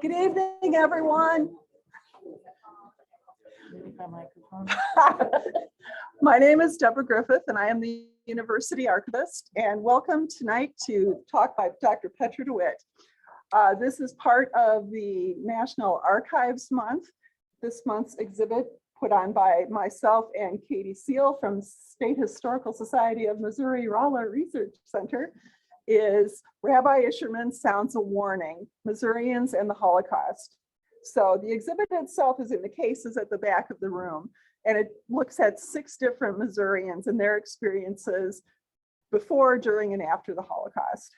Good evening, everyone. My name is Deborah Griffith, and I am the University Archivist, and welcome tonight to talk by Dr. Petra DeWitt. This is part of the National Archives Month. This month's exhibit, put on by myself and Katie Seal from State Historical Society of Missouri-Rolla Research Center, is Rabbi Isherman Sounds a Warning, Missourians and the Holocaust. So the exhibit itself is in the cases at the back of the room, and it looks at 6 different Missourians and their experiences before, during, and after the Holocaust.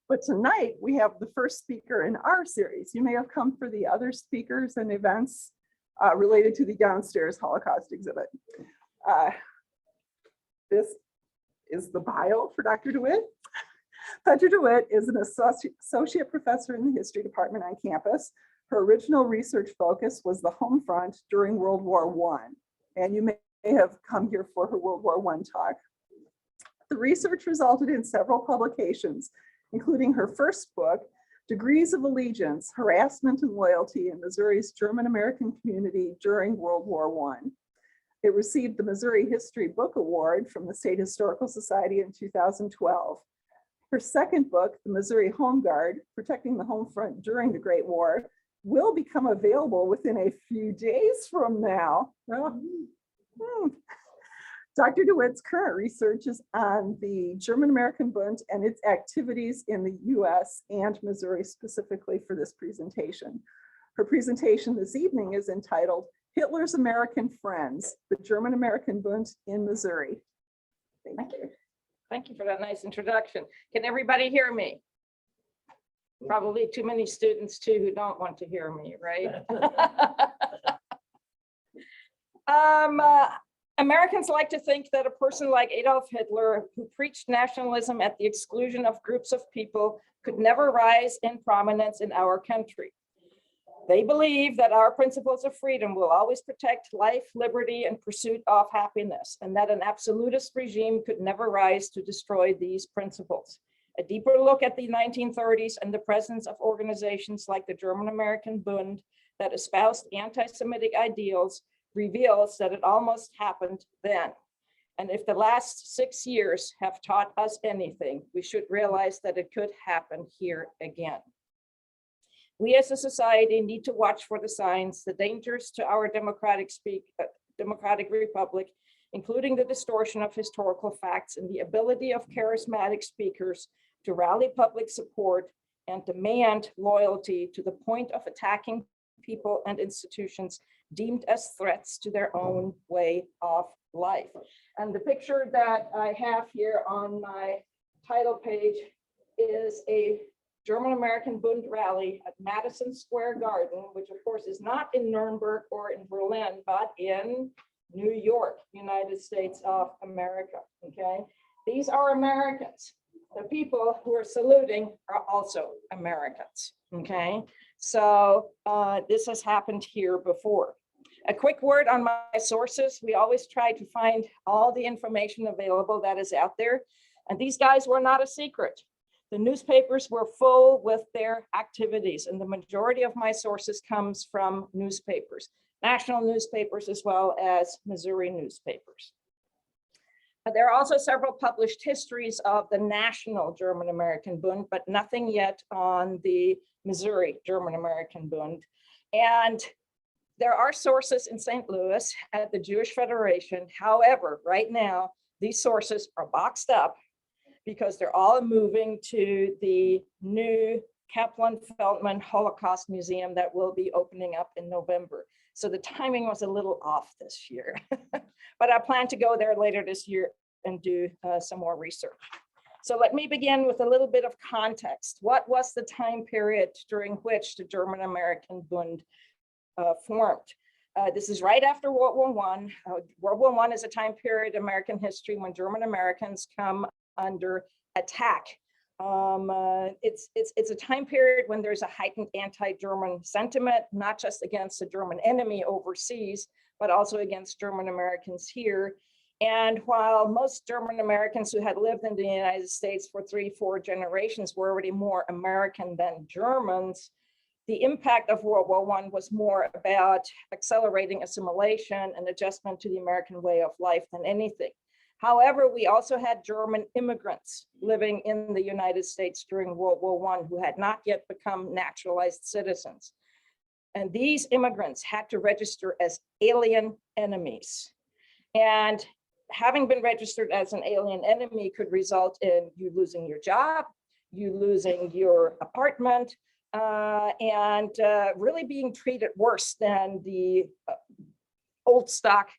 But tonight we have the first speaker in our series. You may have come for the other speakers and events related to the downstairs Holocaust exhibit. This is the bio for Dr. DeWitt. Petra DeWitt is an associate professor in the history department on campus. Her original research focus was the home front during World War I, and you may have come here for her World War I talk. The research resulted in several publications, including her first book, Degrees of Allegiance, Harassment and Loyalty in Missouri's German-American Community During World War I. It received the Missouri History Book Award from the State Historical Society in 2012. Her second book, The Missouri Home Guard, Protecting the Home Front During the Great War, will become available within a few days from now. Dr. DeWitt's current research is on the German-American Bund and its activities in the US and Missouri specifically for this presentation. Her presentation this evening is entitled Hitler's American Friends, the German-American Bund in Missouri. Thank you. Thank you for that nice introduction. Can everybody hear me? Probably too many students too who don't want to hear me, right? Americans like to think that a person like Adolf Hitler, who preached nationalism at the exclusion of groups of people, could never rise in prominence in our country. They believe that our principles of freedom will always protect life, liberty, and pursuit of happiness, and that an absolutist regime could never rise to destroy these principles. A deeper look at the 1930s and the presence of organizations like the German-American Bund that espoused anti-Semitic ideals reveals that it almost happened then. And if the last 6 years have taught us anything, we should realize that it could happen here again. We as a society need to watch for the signs, the dangers to our democratic republic, including the distortion of historical facts and the ability of charismatic speakers to rally public support and demand loyalty to the point of attacking people and institutions deemed as threats to their own way of life. And the picture that I have here on my title page is a German-American Bund rally at Madison Square Garden, which of course is not in Nuremberg or in Berlin, but in New York, United States of America, okay? These are Americans. The people who are saluting are also Americans, okay? So this has happened here before. A quick word on my sources. We always try to find all the information available that is out there. And these guys were not a secret. The newspapers were full with their activities, and the majority of my sources comes from newspapers, national newspapers, as well as Missouri newspapers. There are also several published histories of the national German-American Bund, but nothing yet on the Missouri German-American Bund. And there are sources in St. Louis at the Jewish Federation. However, right now, these sources are boxed up because they're all moving to the new Kaplan-Feldman Holocaust Museum that will be opening up in November. So the timing was a little off this year, but I plan to go there later this year and do some more research. So let me begin with a little bit of context. What was the time period during which the German-American Bund formed? This is right after World War I. World War I is a time period in American history when German Americans come under attack. It's a time period when there's a heightened anti-German sentiment, not just against the German enemy overseas, but also against German Americans here. And while most German Americans who had lived in the United States for 3-4 generations were already more American than Germans, the impact of World War I was more about accelerating assimilation and adjustment to the American way of life than anything. However, we also had German immigrants living in the United States during World War I who had not yet become naturalized citizens. And these immigrants had to register as alien enemies. And having been registered as an alien enemy could result in you losing your job, you losing your apartment, and really being treated worse than the old stock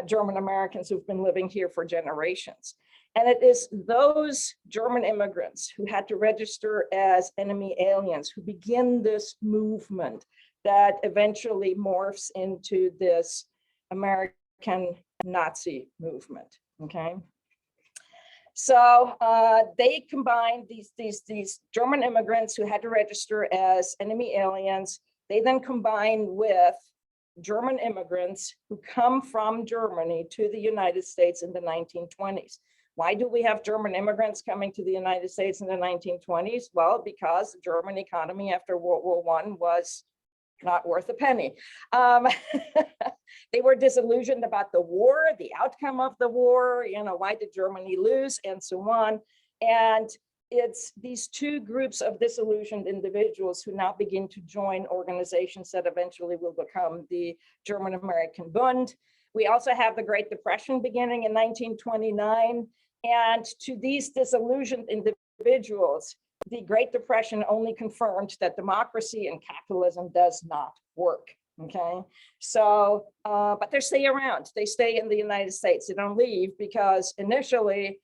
German Americans who've been living here for generations. And it is those German immigrants who had to register as enemy aliens who begin this movement that eventually morphs into this American Nazi movement, okay? So they combined these German immigrants who had to register as enemy aliens. They then combined with German immigrants who come from Germany to the United States in the 1920s. Why do we have German immigrants coming to the United States in the 1920s? Well, because the German economy after World War I was not worth a penny. They were disillusioned about the war, the outcome of the war, you know, why did Germany lose, and so on. And it's these two groups of disillusioned individuals who now begin to join organizations that eventually will become the German-American Bund. We also have the Great Depression beginning in 1929. And to these disillusioned individuals, the Great Depression only confirmed that democracy and capitalism does not work, okay? So, but they stay around. They stay in the United States. They don't leave because initially,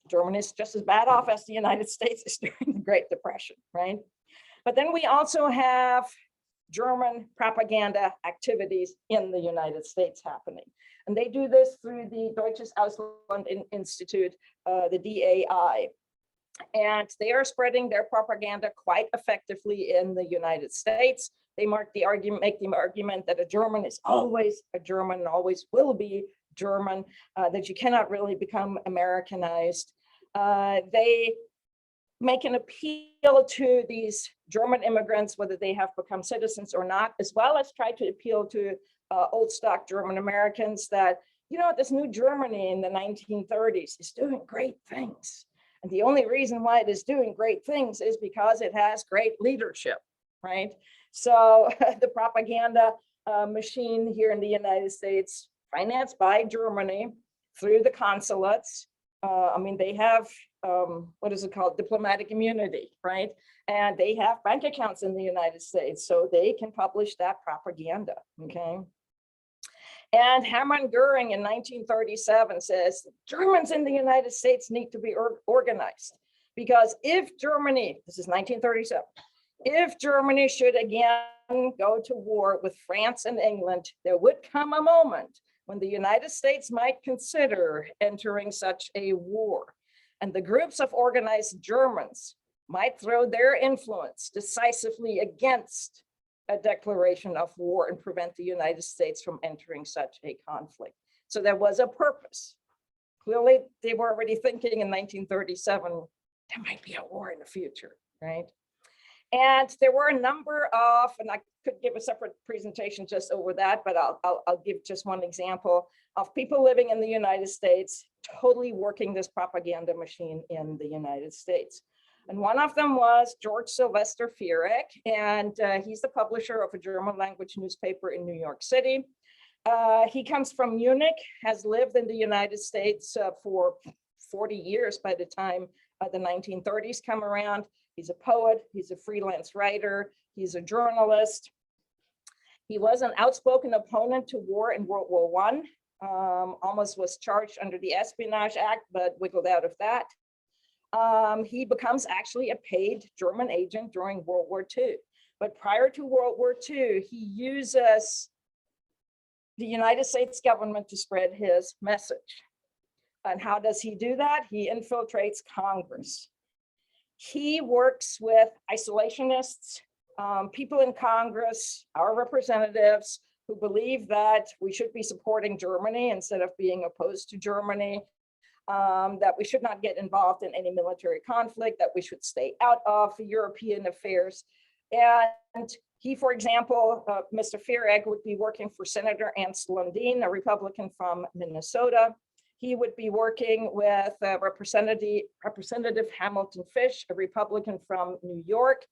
Germany is just as bad off as the United States is during the Great Depression, right? But then we also have German propaganda activities in the United States happening. And they do this through the Deutsches Ausland Institute, the DAI. And they are spreading their propaganda quite effectively in the United States. They make the argument that a German is always a German and always will be German, that you cannot really become Americanized. They make an appeal to these German immigrants, whether they have become citizens or not, as well as try to appeal to old stock German Americans that, you know, this new Germany in the 1930s is doing great things. And the only reason why it is doing great things is because it has great leadership, right? So the propaganda machine here in the United States, financed by Germany through the consulates. I mean, they have, what is it called? Diplomatic immunity, right? And they have bank accounts in the United States, so they can publish that propaganda, okay? And Hermann Goering in 1937 says, Germans in the United States need to be organized because if Germany, this is 1937, if Germany should again go to war with France and England, there would come a moment when the United States might consider entering such a war. And the groups of organized Germans might throw their influence decisively against a declaration of war and prevent the United States from entering such a conflict. So there was a purpose. Clearly, they were already thinking in 1937, there might be a war in the future, right? And there were a number of, and I could give a separate presentation just over that, but I'll give just one example of people living in the United States, totally working this propaganda machine in the United States. And one of them was George Sylvester Viereck, and he's the publisher of a German language newspaper in New York City. He comes from Munich, has lived in the United States for 40 years by the time the 1930s come around. He's a poet, he's a freelance writer, he's a journalist. He was an outspoken opponent to war in World War I, almost was charged under the Espionage Act, but wiggled out of that. He becomes actually a paid German agent during World War II. But prior to World War II, he uses the United States government to spread his message. And how does he do that? He infiltrates Congress. He works with isolationists, people in Congress, our representatives, who believe that we should be supporting Germany instead of being opposed to Germany, that we should not get involved in any military conflict, that we should stay out of European affairs. And he, for example, Mr. Feereck would be working for Senator Ernst Lundin, a Republican from Minnesota. He would be working with Representative Hamilton Fish, a Republican from New York.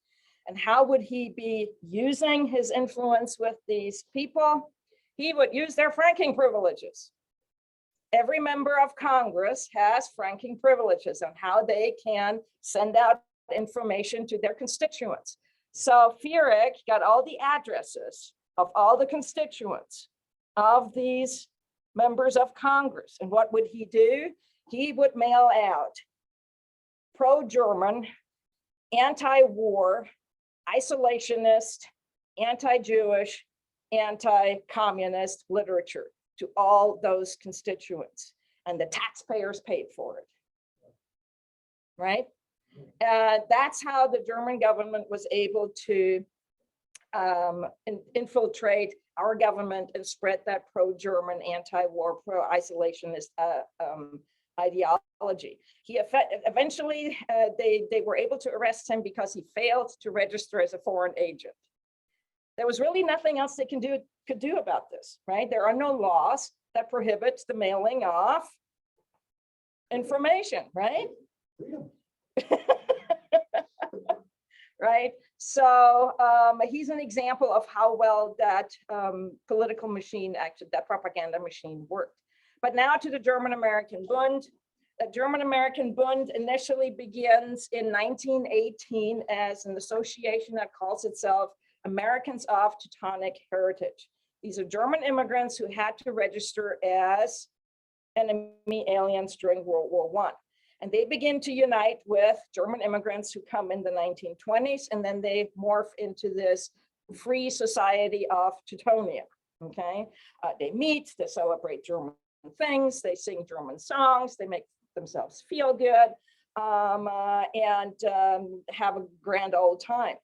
And how would he be using his influence with these people? He would use their franking privileges. Every member of Congress has franking privileges on how they can send out information to their constituents. So Feereck got all the addresses of all the constituents of these members of Congress. And what would he do? He would mail out pro-German, anti-war, isolationist, anti-Jewish, anti-communist literature to all those constituents. And the taxpayers paid for it, right? And that's how the German government was able to infiltrate our government and spread that pro-German, anti-war, pro-isolationist ideology. He eventually, they were able to arrest him because he failed to register as a foreign agent. There was really nothing else they could do about this, right? There are no laws that prohibit the mailing of information, right? Right. So he's an example of how well that political machine, actually, that propaganda machine worked. But now to the German-American Bund. The German-American Bund initially begins in 1918 as an association that calls itself Americans of Teutonic Heritage. These are German immigrants who had to register as enemy aliens during World War I. And they begin to unite with German immigrants who come in the 1920s, and then they morph into this free society of Teutonia, okay? They meet, they celebrate German things, they sing German songs, they make themselves feel good, and have a grand old time.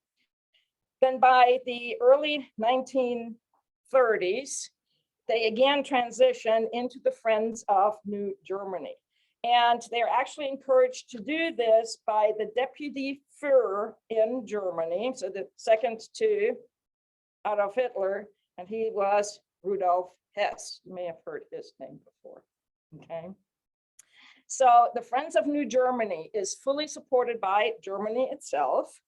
Then by the early 1930s, they again transition into the Friends of New Germany. And they're actually encouraged to do this by the Deputy Führer in Germany, so the second to Adolf Hitler, and he was Rudolf Hess. You may have heard his name before, okay? So the Friends of New Germany is fully supported by Germany itself.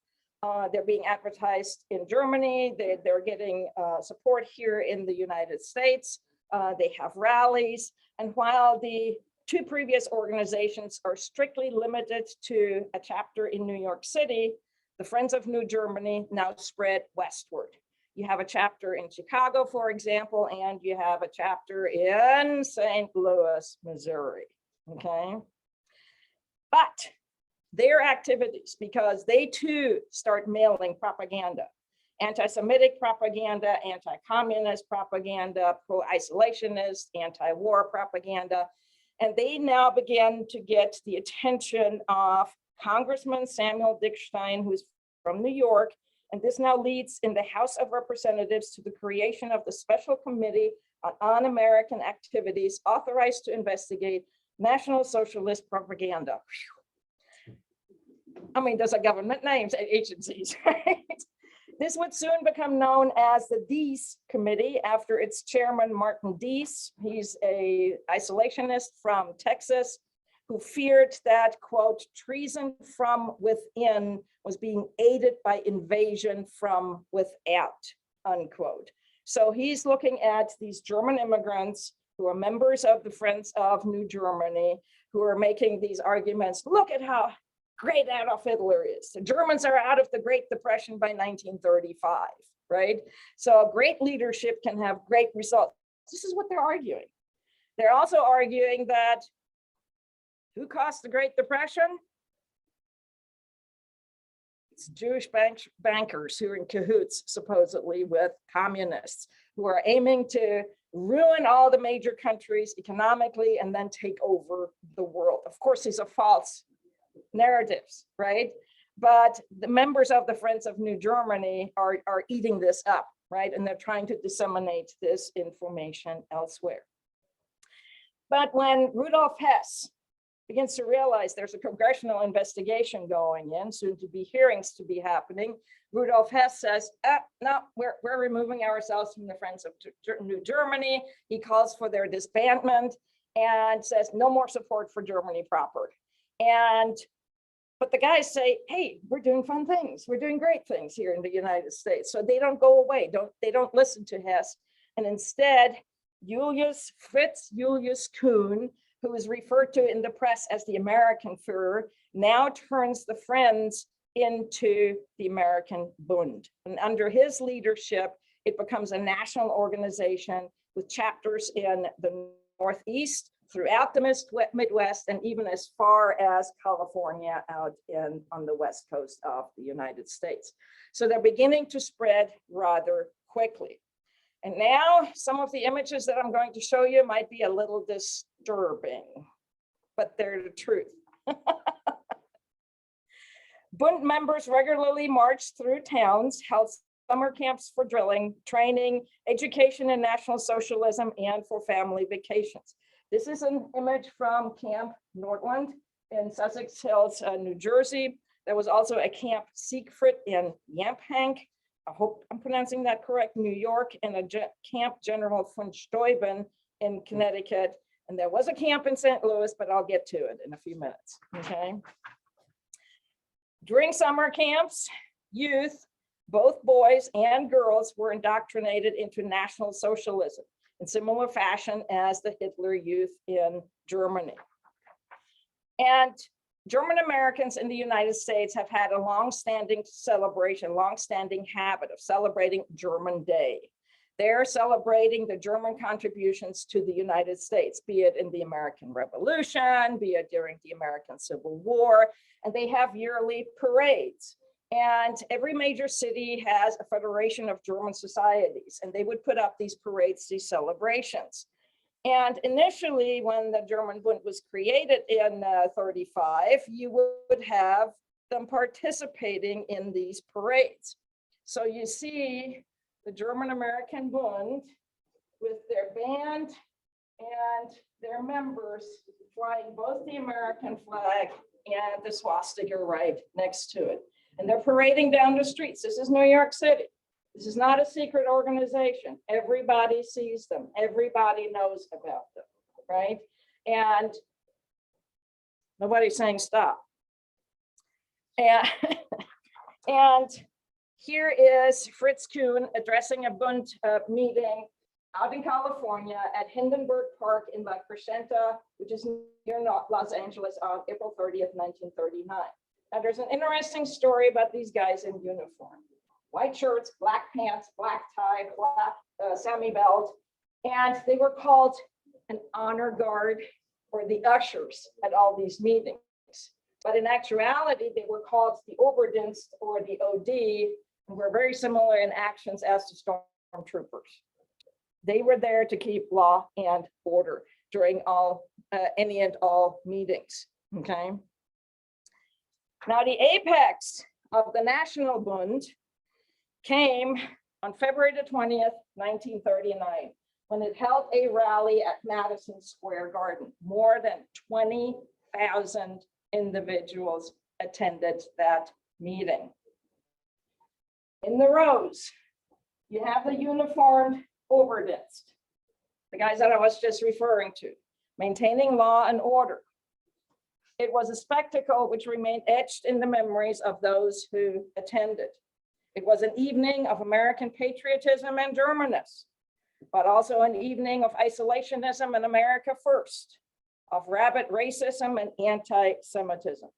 They're being advertised in Germany. They're getting support here in the United States. They have rallies. And while the two previous organizations are strictly limited to a chapter in New York City, the Friends of New Germany now spread westward. You have a chapter in Chicago, for example, and you have a chapter in St. Louis, Missouri, okay? But their activities, because they too start mailing propaganda, anti-Semitic propaganda, anti-communist propaganda, pro-isolationist, anti-war propaganda, and they now begin to get the attention of Congressman Samuel Dickstein, who's from New York, and this now leads in the House of Representatives to the creation of the Special Committee on Un-American Activities authorized to investigate National Socialist propaganda. I mean, those are government names and agencies, right? This would soon become known as the Dease Committee after its chairman, Martin Dease. He's an isolationist from Texas who feared that, quote, treason from within was being aided by invasion from without, unquote. So he's looking at these German immigrants who are members of the Friends of New Germany, who are making these arguments. Look at how great Adolf Hitler is. The Germans are out of the Great Depression by 1935, right? So great leadership can have great results. This is what they're arguing. They're also arguing that who caused the Great Depression? It's Jewish bankers who are in cahoots, supposedly, with communists who are aiming to ruin all the major countries economically and then take over the world. Of course, these are false narratives, right? But the members of the Friends of New Germany are eating this up, right? And they're trying to disseminate this information elsewhere. But when Rudolf Hess begins to realize there's a congressional investigation going in, soon to be hearings to be happening, Rudolf Hess says, no, we're removing ourselves from the Friends of New Germany. He calls for their disbandment and says no more support for Germany proper. But the guys say, hey, we're doing fun things. We're doing great things here in the United States. So they don't go away. They don't listen to Hess. And instead, Fritz Julius Kuhn, who is referred to in the press as the American Führer, now turns the Friends into the American Bund. And under his leadership, it becomes a national organization with chapters in the Northeast, throughout the Midwest, and even as far as California out on the West Coast of the United States. So they're beginning to spread rather quickly. And now some of the images that I'm going to show you might be a little disturbing, but they're the truth. Bund members regularly marched through towns, held summer camps for drilling, training, education in National Socialism, and for family vacations. This is an image from Camp Nordland in Sussex Hills, New Jersey. There was also a Camp Siegfried in Yamphank, I hope I'm pronouncing that correct, New York, and a Camp General von Steuben in Connecticut. And there was a camp in St. Louis, but I'll get to it in a few minutes, okay? During summer camps, youth, both boys and girls, were indoctrinated into National Socialism in similar fashion as the Hitler Youth in Germany. And German Americans in the United States have had a long-standing habit of celebrating German Day. They're celebrating the German contributions to the United States, be it in the American Revolution, be it during the American Civil War, and they have yearly parades. And every major city has a federation of German societies, and they would put up these parades, these celebrations. And initially, when the German Bund was created in 1935, you would have them participating in these parades. So you see the German-American Bund with their band and their members flying both the American flag and the swastika right next to it. And they're parading down the streets. This is New York City. This is not a secret organization. Everybody sees them. Everybody knows about them, right? And nobody's saying stop. And here is Fritz Kuhn addressing a Bund meeting out in California at Hindenburg Park in La Crescenta, which is near Los Angeles, on April 30th, 1939. Now, there's an interesting story about these guys in uniform. White shirts, black pants, black tie, black semi-belt, and they were called an honor guard or the ushers at all these meetings. But in actuality, they were called the Oberdienst or the OD, and were very similar in actions as to stormtroopers. They were there to keep law and order during any and all meetings, okay? Now, the apex of the National Bund came on February the 20th, 1939, when it held a rally at Madison Square Garden. More than 20,000 individuals attended that meeting. In the rows, you have the uniformed Oberdienst, the guys that I was just referring to, maintaining law and order. It was a spectacle which remained etched in the memories of those who attended. It was an evening of American patriotism and Germanness, but also an evening of isolationism and America first, of rabid racism and anti-Semitism.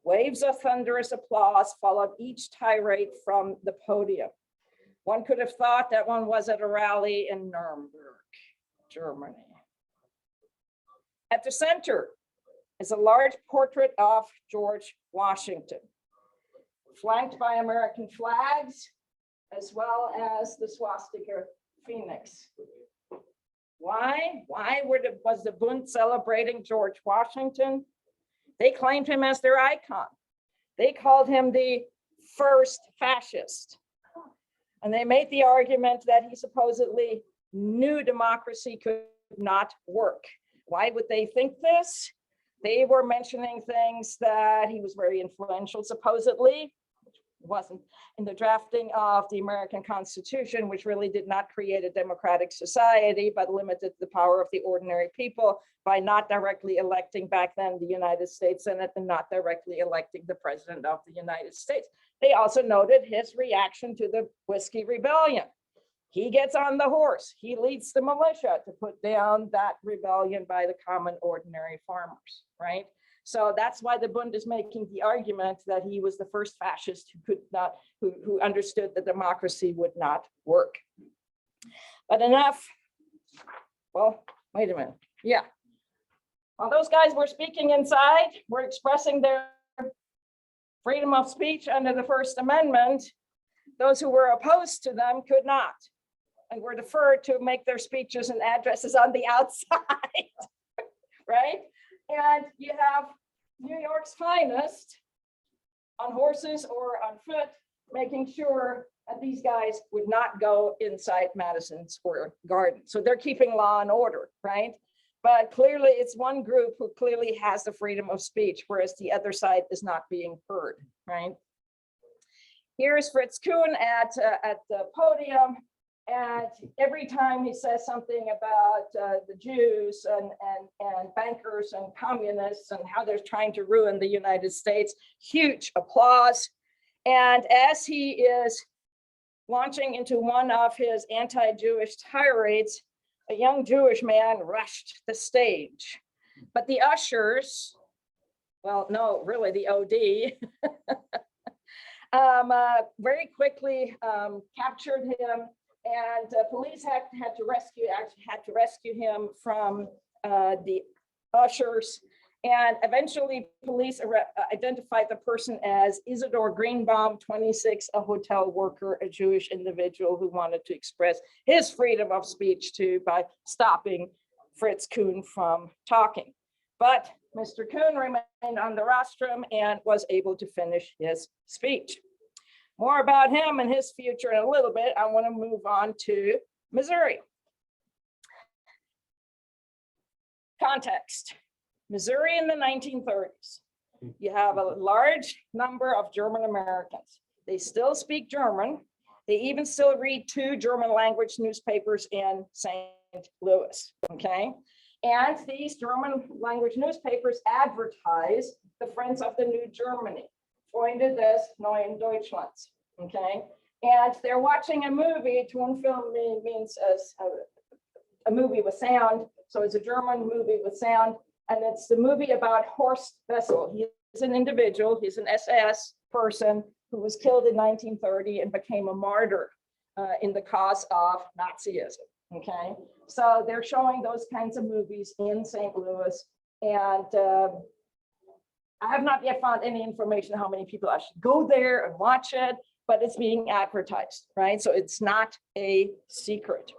Waves of thunderous applause followed each tirade from the podium. One could have thought that one was at a rally in Nuremberg, Germany. At the center is a large portrait of George Washington, flanked by American flags, as well as the swastika phoenix. Why? Was the Bund celebrating George Washington? They claimed him as their icon. They called him the first fascist. And they made the argument that he supposedly knew democracy could not work. Why would they think this? They were mentioning things that he was very influential, supposedly, which wasn't, in the drafting of the American Constitution, which really did not create a democratic society, but limited the power of the ordinary people by not directly electing back then the United States Senate and not directly electing the President of the United States. They also noted his reaction to the Whiskey Rebellion. He gets on the horse. He leads the militia to put down that rebellion by the common ordinary farmers, right? So that's why the Bund is making the argument that he was the first fascist who understood that democracy would not work. But enough. Well, wait a minute. Yeah. While those guys were speaking inside, were expressing their freedom of speech under the First Amendment, those who were opposed to them could not, and were deferred to make their speeches and addresses on the outside, right? And you have New York's finest on horses or on foot, making sure that these guys would not go inside Madison Square Garden. So they're keeping law and order, right? But clearly it's one group who clearly has the freedom of speech, whereas the other side is not being heard, right? Here's Fritz Kuhn at the podium. And every time he says something about the Jews and bankers and communists and how they're trying to ruin the United States, huge applause. And as he is launching into one of his anti-Jewish tirades, a young Jewish man rushed the stage. But the ushers, well, no, really the OD, very quickly captured him. And police had to rescue him from the ushers. And eventually police identified the person as Isidor Greenbaum, 26, a hotel worker, a Jewish individual who wanted to express his freedom of speech by stopping Fritz Kuhn from talking. But Mr. Kuhn remained on the rostrum and was able to finish his speech. More about him and his future in a little bit. I want to move on to Missouri. Context. Missouri in the 1930s. You have a large number of German Americans. They still speak German. They even still read 2 German language newspapers in St. Louis, okay? And these German language newspapers advertise the Friends of the New Germany. Freunde des Neuen Deutschlands, okay? And they're watching a movie. Tonfilm means a movie with sound. So it's a German movie with sound. And it's the movie about Horst Wessel. He's an individual, he's an SS person who was killed in 1930 and became a martyr in the cause of Nazism, okay? So they're showing those kinds of movies in St. Louis. And I have not yet found any information how many people actually go there and watch it, but it's being advertised, right? So it's not a secret.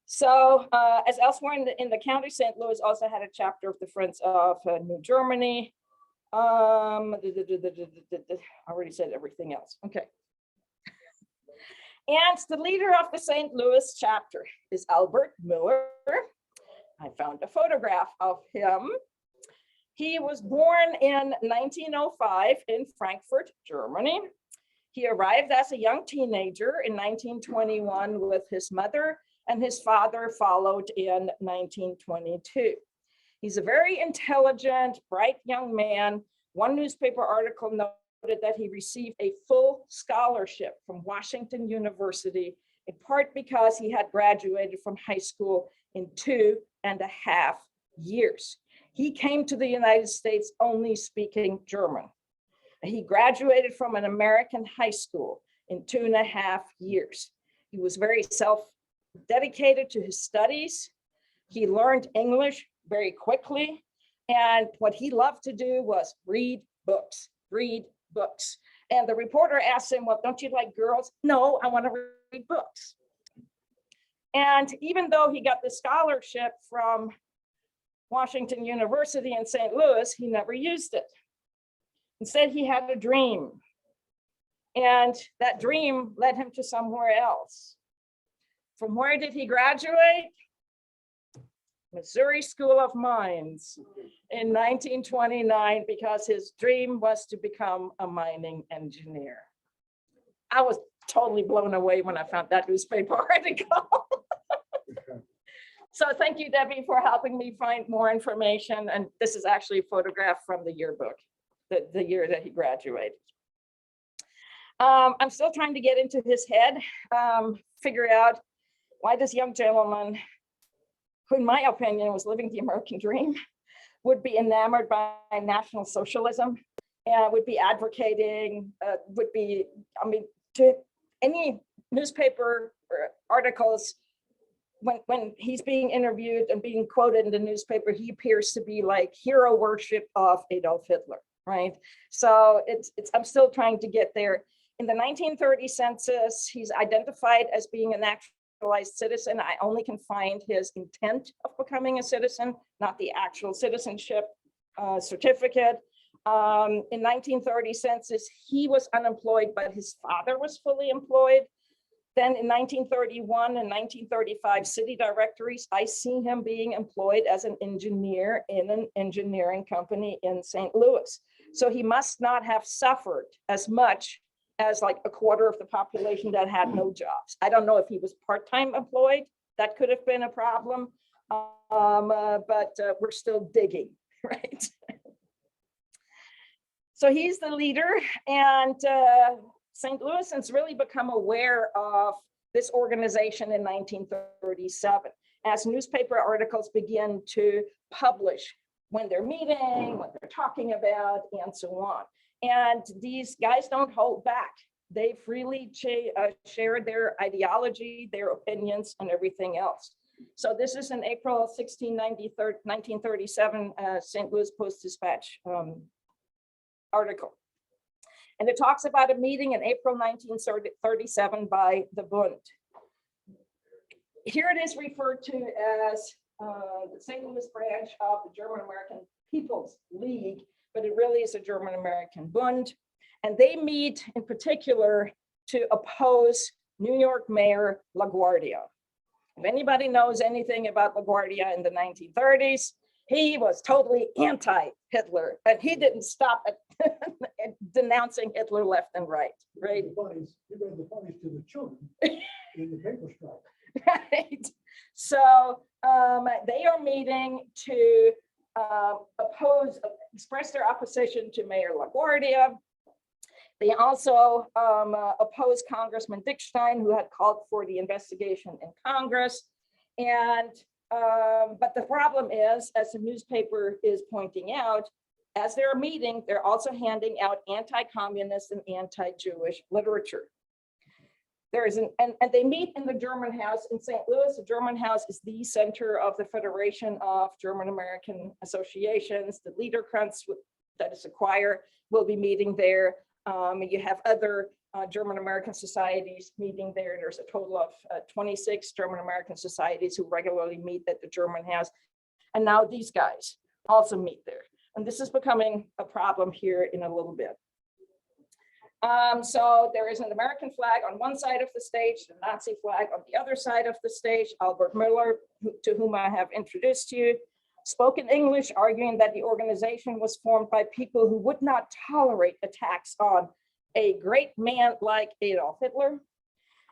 So as elsewhere in the county, St. Louis also had a chapter of the Friends of New Germany. I already said everything else, okay. And the leader of the St. Louis chapter is Albert Miller. I found a photograph of him. He was born in 1905 in Frankfurt, Germany. He arrived as a young teenager in 1921 with his mother, and his father followed in 1922. He's a very intelligent, bright young man. One newspaper article noted that he received a full scholarship from Washington University, in part because he had graduated from high school in 2.5 years. He came to the United States only speaking German. He graduated from an American high school in 2.5 years. He was very self-dedicated to his studies. He learned English very quickly. And what he loved to do was read books, read books. And the reporter asked him, well, don't you like girls? No, I want to read books. And even though he got the scholarship from Washington University in St. Louis, he never used it. Instead, he had a dream. And that dream led him to somewhere else. From where did he graduate? Missouri School of Mines in 1929, because his dream was to become a mining engineer. I was totally blown away when I found that newspaper article. So thank you, Debbie, for helping me find more information. And this is actually a photograph from the yearbook, the year that he graduated. I'm still trying to get into his head, figure out why this young gentleman, who in my opinion was living the American dream, would be enamored by National Socialism and would be advocating, to any newspaper articles, when he's being interviewed and being quoted in the newspaper, he appears to be like hero worship of Adolf Hitler, right? So I'm still trying to get there. In the 1930 census, he's identified as being a naturalized citizen. I only can find his intent of becoming a citizen, not the actual citizenship certificate. In 1930 census, he was unemployed, but his father was fully employed. Then in 1931 and 1935 city directories, I see him being employed as an engineer in an engineering company in St. Louis. So he must not have suffered as much as like a quarter of the population that had no jobs. I don't know if he was part-time employed. That could have been a problem, but we're still digging, right? So he's the leader, and St. Louisans really become aware of this organization in 1937 as newspaper articles begin to publish when they're meeting, what they're talking about, and so on. And these guys don't hold back. They freely share their ideology, their opinions, and everything else. So this is an April 1937 St. Louis Post-Dispatch article. And it talks about a meeting in April 1937 by the Bund. Here it is referred to as the St. Louis branch of the German American People's League, but it really is a German American Bund. And they meet in particular to oppose New York Mayor LaGuardia. If anybody knows anything about LaGuardia in the 1930s, he was totally anti-Hitler, and he didn't stop at denouncing Hitler left and right, right? He read the funnies to the children in the paper strike. Right. So they are meeting to express their opposition to Mayor LaGuardia. They also opposed Congressman Dickstein, who had called for the investigation in Congress. And but the problem is, as the newspaper is pointing out, as they're meeting, they're also handing out anti-communist and anti-Jewish literature. And they meet in the German House in St. Louis. The German House is the center of the Federation of German American Associations. The Liederkranz, that is a choir, will be meeting there. You have other German American societies meeting there. There's a total of 26 German American societies who regularly meet at the German House. And now these guys also meet there. And this is becoming a problem here in a little bit. So there is an American flag on one side of the stage, the Nazi flag on the other side of the stage. Albert Miller, to whom I have introduced you, spoke in English, arguing that the organization was formed by people who would not tolerate attacks on a great man like Adolf Hitler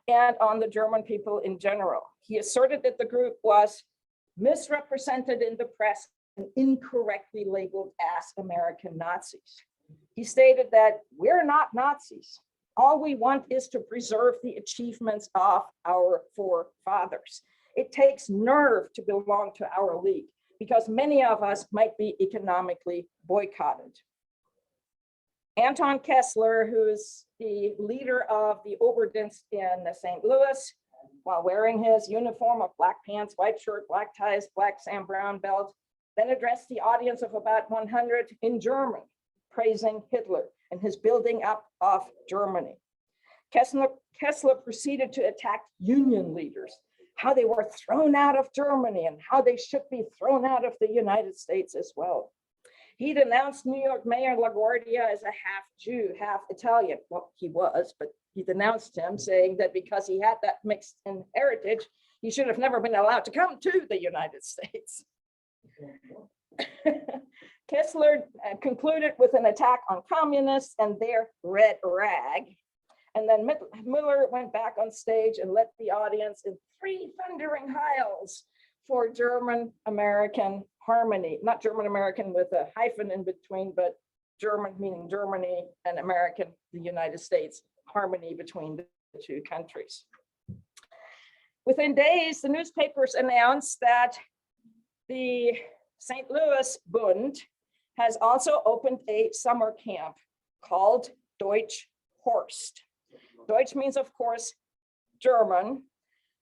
and on the German people in general. He asserted that the group was misrepresented in the press and incorrectly labeled as American Nazis. He stated that we're not Nazis. All we want is to preserve the achievements of our forefathers. It takes nerve to belong to our league, because many of us might be economically boycotted. Anton Kessler, who is the leader of the Oberdienst in St. Louis, while wearing his uniform of black pants, white shirt, black ties, black Sam Brown belt, then addressed the audience of about 100 in German, praising Hitler and his building up of Germany. Kessler proceeded to attack union leaders, how they were thrown out of Germany and how they should be thrown out of the United States as well. He denounced New York Mayor LaGuardia as a half Jew, half Italian. Well, he was, but he denounced him, saying that because he had that mixed in heritage, he should have never been allowed to come to the United States. Kessler concluded with an attack on communists and their red rag. And then Miller went back on stage and led the audience in 3 thundering howls for German-American harmony, not German-American with a hyphen in between, but German meaning Germany and American, the United States, harmony between the 2 countries. Within days, the newspapers announced that the St. Louis Bund has also opened a summer camp called Deutsch Horst. Deutsch means, of course, German.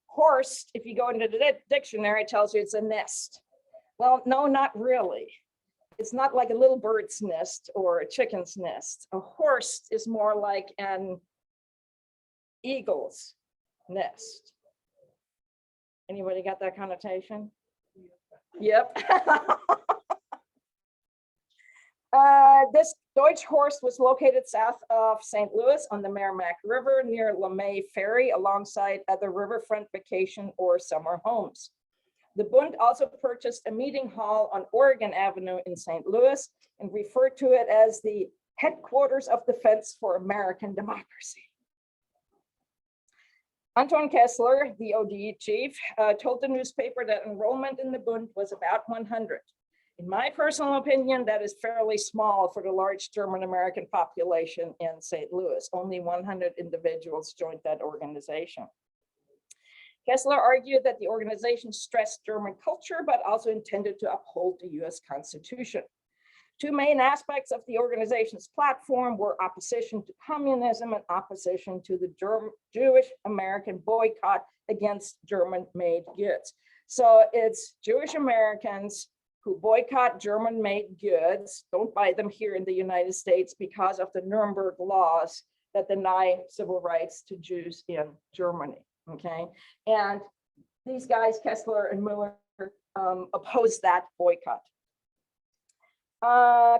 Horst, if you go into the dictionary, tells you it's a nest. Well, no, not really. It's not like a little bird's nest or a chicken's nest. A horst is more like an eagle's nest. Anybody got that connotation? Yep. This Deutsch Horst was located south of St. Louis on the Merrimack River near LeMay Ferry, alongside other riverfront vacation or summer homes. The Bund also purchased a meeting hall on Oregon Avenue in St. Louis and referred to it as the headquarters of defense for American democracy. Anton Kessler, the OD chief, told the newspaper that enrollment in the Bund was about 100. In my personal opinion, that is fairly small for the large German-American population in St. Louis. Only 100 individuals joined that organization. Kessler argued that the organization stressed German culture, but also intended to uphold the US Constitution. 2 main aspects of the organization's platform were opposition to communism and opposition to the Jewish American boycott against German-made goods. So it's Jewish Americans who boycott German-made goods, don't buy them here in the United States because of the Nuremberg laws that deny civil rights to Jews in Germany, okay? And these guys, Kessler and Miller, opposed that boycott.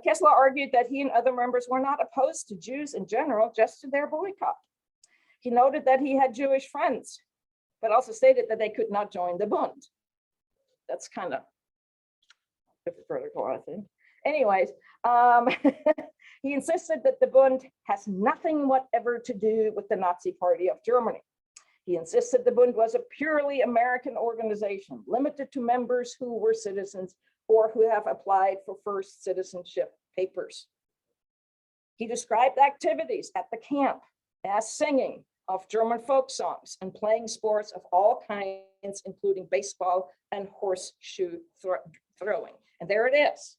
Kessler argued that he and other members were not opposed to Jews in general, just to their boycott. He noted that he had Jewish friends, but also stated that they could not join the Bund. That's kind of hypocritical, I think. Anyways, he insisted that the Bund has nothing whatever to do with the Nazi Party of Germany. He insisted the Bund was a purely American organization, limited to members who were citizens or who have applied for first citizenship papers. He described activities at the camp as singing of German folk songs and playing sports of all kinds, including baseball and horseshoe throwing. And there it is.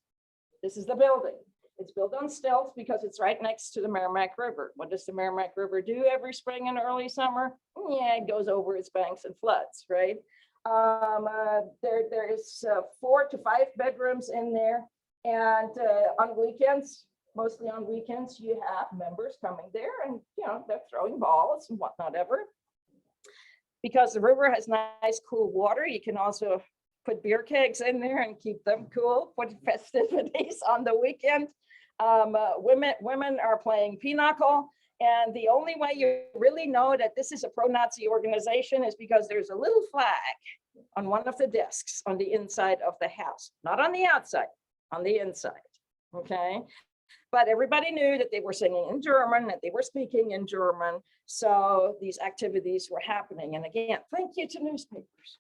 This is the building. It's built on stilts because it's right next to the Merrimack River. What does the Merrimack River do every spring and early summer? Yeah, it goes over its banks and floods, right? There is 4 to 5 bedrooms in there. And on weekends, mostly on weekends, you have members coming there and, you know, they're throwing balls and whatnot ever. Because the river has nice, cool water, you can also put beer kegs in there and keep them cool for festivities on the weekend. Women are playing pinochle. And the only way you really know that this is a pro-Nazi organization is because there's a little flag on one of the desks on the inside of the house, not on the outside, on the inside, okay? But everybody knew that they were singing in German, that they were speaking in German. So these activities were happening. And again, thank you to newspapers.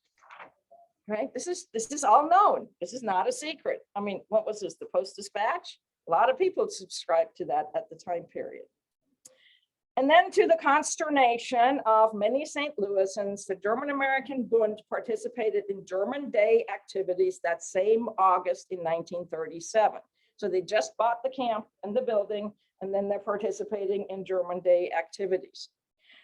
Right? This is all known. This is not a secret. I mean, what was this? The Post-Dispatch? A lot of people subscribed to that at the time period. And then, to the consternation of many St. Louisans, the German-American Bund participated in German Day activities that same August in 1937. So they just bought the camp and the building, and then they're participating in German Day activities.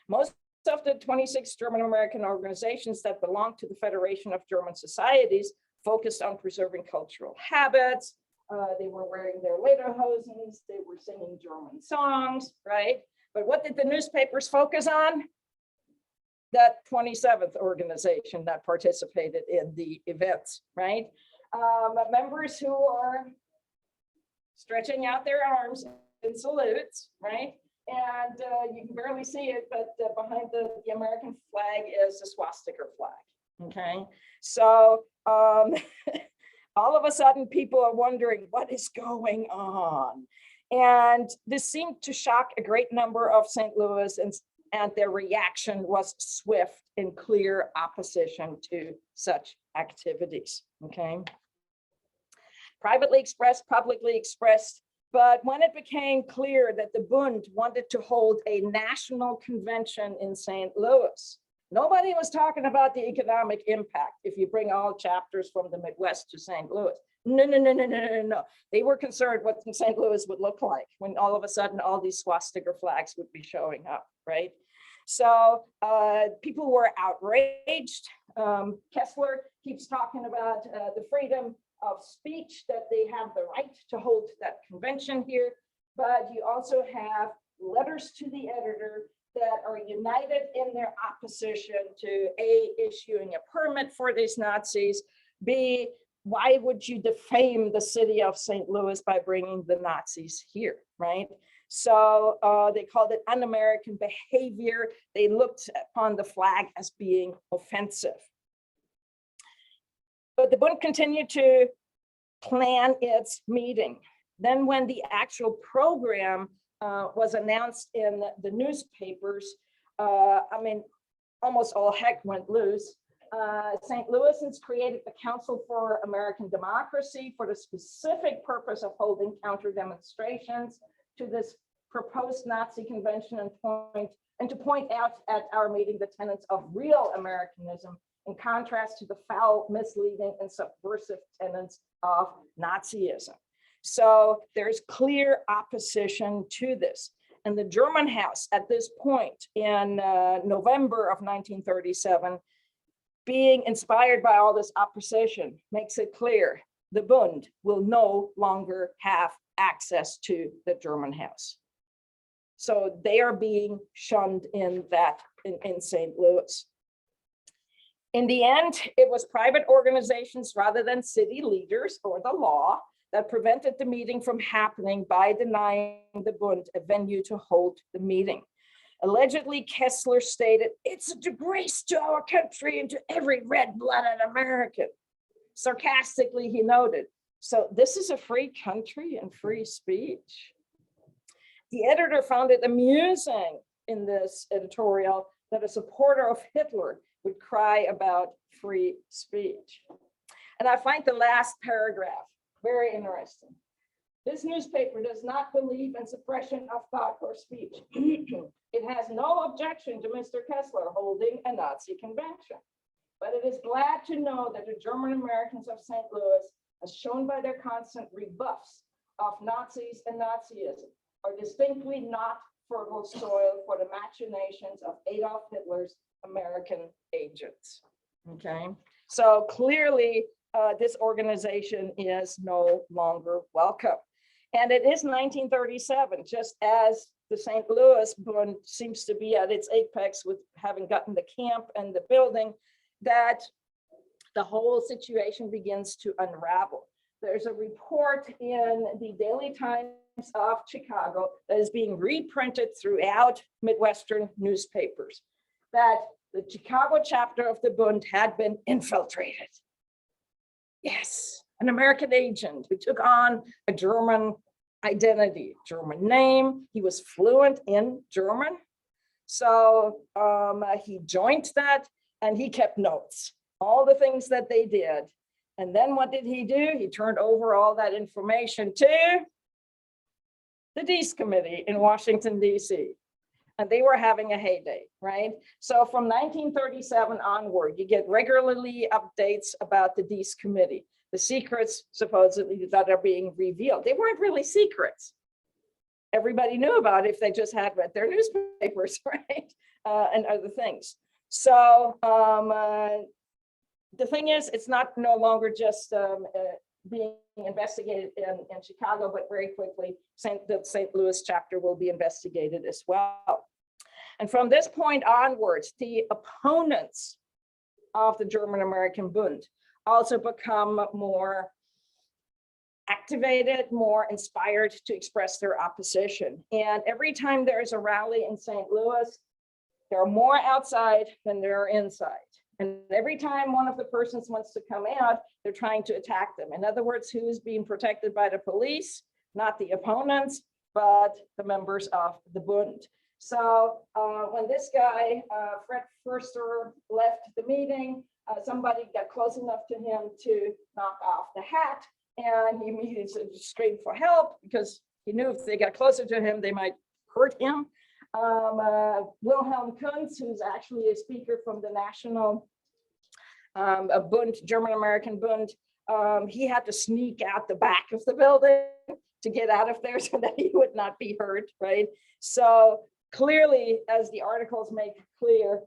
Most of the 26 German-American organizations that belong to the Federation of German Societies focused on preserving cultural habits. They were wearing their lederhosen, they were singing German songs, right? But what did the newspapers focus on? That 27th organization that participated in the events, right? Members who are stretching out their arms in salutes, right? And you can barely see it, but behind the American flag is a swastika flag, okay? So all of a sudden people are wondering what is going on. And this seemed to shock a great number of St. Louis, and their reaction was swift in clear opposition to such activities, okay? Privately expressed, publicly expressed, but when it became clear that the Bund wanted to hold a national convention in St. Louis, nobody was talking about the economic impact if you bring all chapters from the Midwest to St. Louis. No. They were concerned what St. Louis would look like when all of a sudden all these swastika flags would be showing up, right? So people were outraged. Kessler keeps talking about the freedom of speech, that they have the right to hold that convention here, but you also have letters to the editor that are united in their opposition to A, issuing a permit for these Nazis, B, why would you defame the city of St. Louis by bringing the Nazis here, right? So they called it un-American behavior. They looked upon the flag as being offensive. But the Bund continued to plan its meeting. Then when the actual program was announced in the newspapers, I mean, almost all heck went loose. St. Louisans created the Council for American Democracy for the specific purpose of holding counter demonstrations to this proposed Nazi convention and to point out at our meeting the tenets of real Americanism in contrast to the foul, misleading, and subversive tenets of Nazism. So there's clear opposition to this. And the German House at this point in November of 1937, being inspired by all this opposition, makes it clear the Bund will no longer have access to the German House. So they are being shunned in St. Louis. In the end, it was private organizations rather than city leaders or the law that prevented the meeting from happening by denying the Bund a venue to hold the meeting. Allegedly, Kessler stated, "It's a disgrace to our country and to every red-blooded American." Sarcastically, he noted, so this is a free country and free speech. The editor found it amusing in this editorial that a supporter of Hitler would cry about free speech. And I find the last paragraph very interesting. This newspaper does not believe in suppression of thought or speech. It has no objection to Mr. Kessler holding a Nazi convention, but it is glad to know that the German Americans of St. Louis, as shown by their constant rebuffs of Nazis and Nazism, are distinctly not fertile soil for the machinations of Adolf Hitler's American agents. Okay, so clearly this organization is no longer welcome. And it is 1937, just as the St. Louis Bund seems to be at its apex with having gotten the camp and the building, that the whole situation begins to unravel. There's a report in the Daily Times of Chicago that is being reprinted throughout Midwestern newspapers, that the Chicago chapter of the Bund had been infiltrated. Yes, an American agent who took on a German identity, German name. He was fluent in German. So he joined that and he kept notes, all the things that they did. And then what did he do? He turned over all that information to the Dease Committee in Washington, D.C. And they were having a heyday, right? So from 1937 onward, you get regularly updates about the Dease Committee, the secrets supposedly that are being revealed. They weren't really secrets. Everybody knew about it if they just had read their newspapers, right? And other things. So the thing is, it's no longer just being investigated in Chicago, but very quickly, the St. Louis chapter will be investigated as well. And from this point onwards, the opponents of the German American Bund also become more activated, more inspired to express their opposition. And every time there's a rally in St. Louis, there are more outside than there are inside. And every time one of the persons wants to come out, they're trying to attack them. In other words, who is being protected by the police? Not the opponents, but the members of the Bund. So when this guy, Fred Forster, left the meeting, somebody got close enough to him to knock off the hat, and he immediately screamed for help because he knew if they got closer to him, they might hurt him. Wilhelm Kunz, who's actually a speaker from the National Bund, German-American Bund, he had to sneak out the back of the building to get out of there so that he would not be hurt, right? So clearly, as the articles make clear,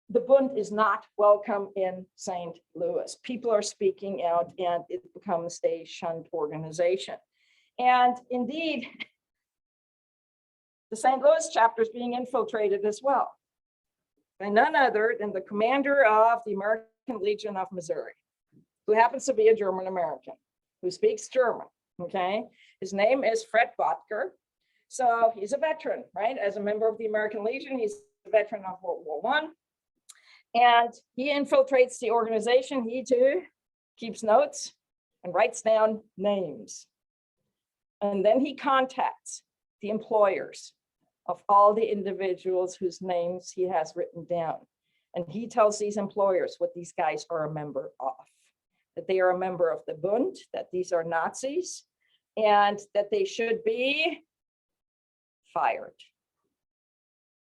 the Bund is not welcome in St. Louis. People are speaking out and it becomes a shunned organization. And indeed, the St. Louis chapter is being infiltrated as well by none other than the commander of the American Legion of Missouri, who happens to be a German American, who speaks German, okay? His name is Fred Botker. So he's a veteran, right? As a member of the American Legion, he's a veteran of World War I. And he infiltrates the organization. He too keeps notes and writes down names. And then he contacts the employers of all the individuals whose names he has written down. And he tells these employers what these guys are a member of, that they are a member of the Bund, that these are Nazis, and that they should be fired.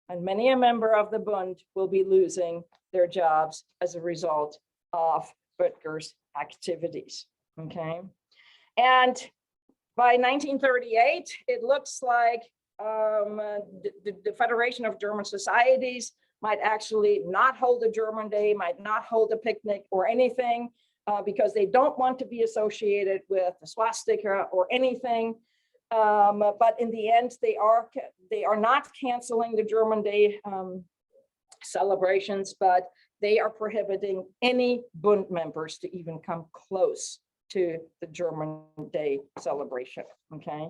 And many a member of the Bund will be losing their jobs as a result of Butker's activities, okay? And by 1938, it looks like the Federation of German Societies might actually not hold a German Day, might not hold a picnic or anything, because they don't want to be associated with the swastika or anything. But in the end, they are not canceling the German Day celebrations, but they are prohibiting any Bund members to even come close to the German Day celebration, okay?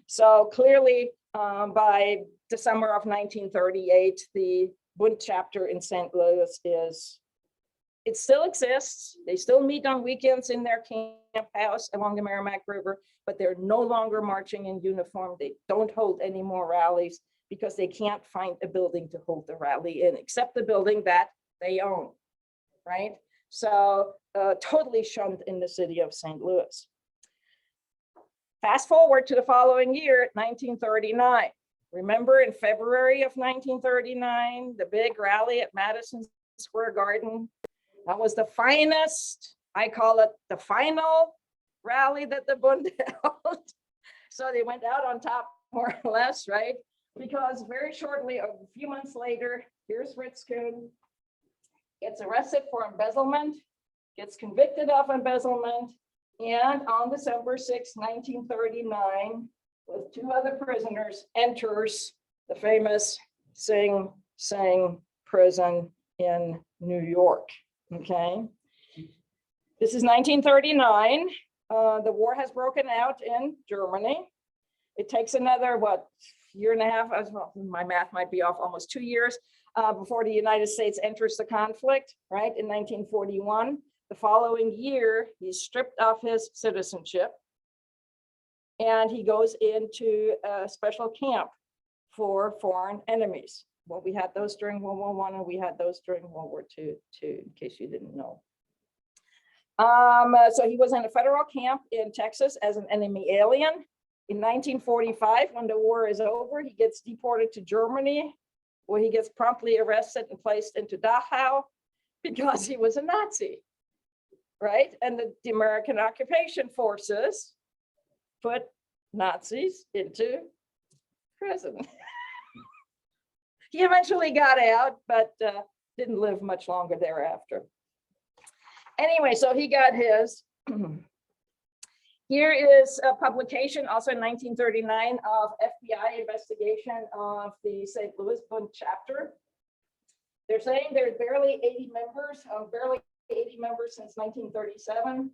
So clearly, by December of 1938, the Bund chapter in St. Louis it still exists. They still meet on weekends in their camp house along the Merrimack River, but they're no longer marching in uniform. They don't hold any more rallies because they can't find a building to hold the rally in, except the building that they own, right? So totally shunned in the city of St. Louis. Fast forward to the following year, 1939. Remember in February of 1939, the big rally at Madison Square Garden? That was the finest, I call it the final rally that the Bund held. So they went out on top more or less, right? Because very shortly, a few months later, here's Fritz Kuhn, gets arrested for embezzlement, gets convicted of embezzlement, and on December 6, 1939, with two other prisoners, enters the famous Sing Sing prison in New York, okay? This is 1939. The war has broken out in Germany. It takes another, year and a half, well, my math might be off, almost 2 years before the United States enters the conflict, right, in 1941. The following year, he's stripped of his citizenship and he goes into a special camp for foreign enemies. Well, we had those during World War I and we had those during World War II too, in case you didn't know. So he was in a federal camp in Texas as an enemy alien. In 1945, when the war is over, he gets deported to Germany, where he gets promptly arrested and placed into Dachau because he was a Nazi, right? And the American occupation forces put Nazis into prison. He eventually got out, but didn't live much longer thereafter. Anyway, so he got his. Here is a publication, also in 1939, of FBI investigation of the St. Louis Bund chapter. They're saying there's barely 80 members, since 1937.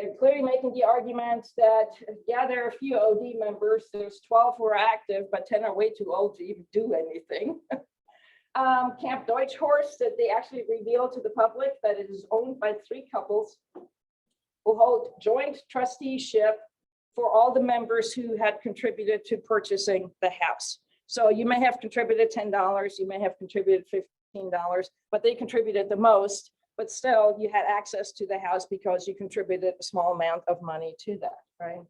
they're clearly making the argument that, yeah, there are a few OD members, there's 12 who are active, but 10 are way too old to even do anything. Camp Deutschhorst, that they actually revealed to the public that it is owned by 3 couples who hold joint trusteeship for all the members who had contributed to purchasing the house. So you may have contributed $10, you may have contributed $15, but they contributed the most, but still you had access to the house because you contributed a small amount of money to that, right?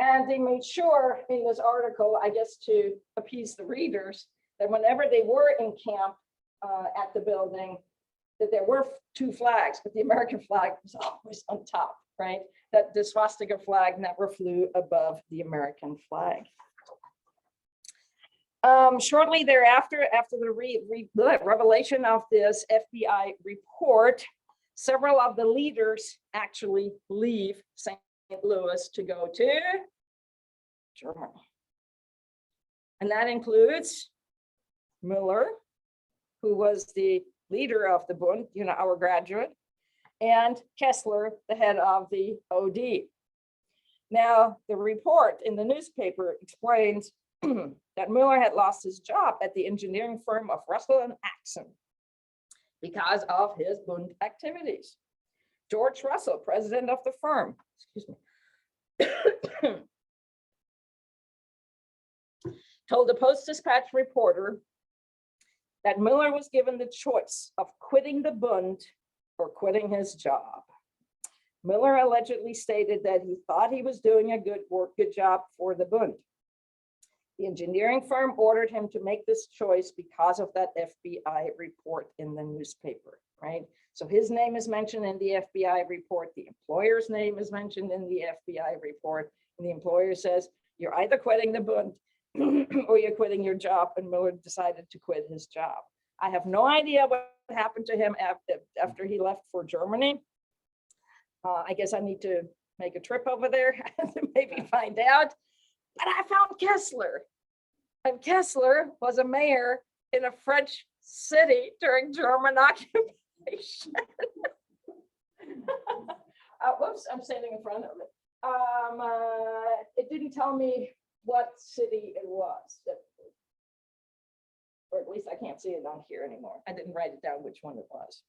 And they made sure in this article, I guess to appease the readers, that whenever they were in camp at the building, that there were 2 flags, but the American flag was always on top, right? That the swastika flag never flew above the American flag. Shortly thereafter, after the revelation of this FBI report, several of the leaders actually leave St. Louis to go to Germany. And that includes Müller, who was the leader of the Bund, you know, our graduate, and Kessler, the head of the OD. Now, the report in the newspaper explains that Müller had lost his job at the engineering firm of Russell and Axon because of his Bund activities. George Russell, president of the firm, told the Post-Dispatch reporter that Müller was given the choice of quitting the Bund or quitting his job. Müller allegedly stated that he thought he was doing a good job for the Bund. The engineering firm ordered him to make this choice because of that FBI report in the newspaper, right? So his name is mentioned in the FBI report. The employer's name is mentioned in the FBI report. And the employer says, you're either quitting the Bund or you're quitting your job, and Müller decided to quit his job. I have no idea what happened to him after he left for Germany. I guess I need to make a trip over there to maybe find out. But I found Kessler, and Kessler was a mayor in a French city during German occupation. Whoops, I'm standing in front of it. It didn't tell me what city it was, or at least I can't see it on here anymore. I didn't write it down which one it was.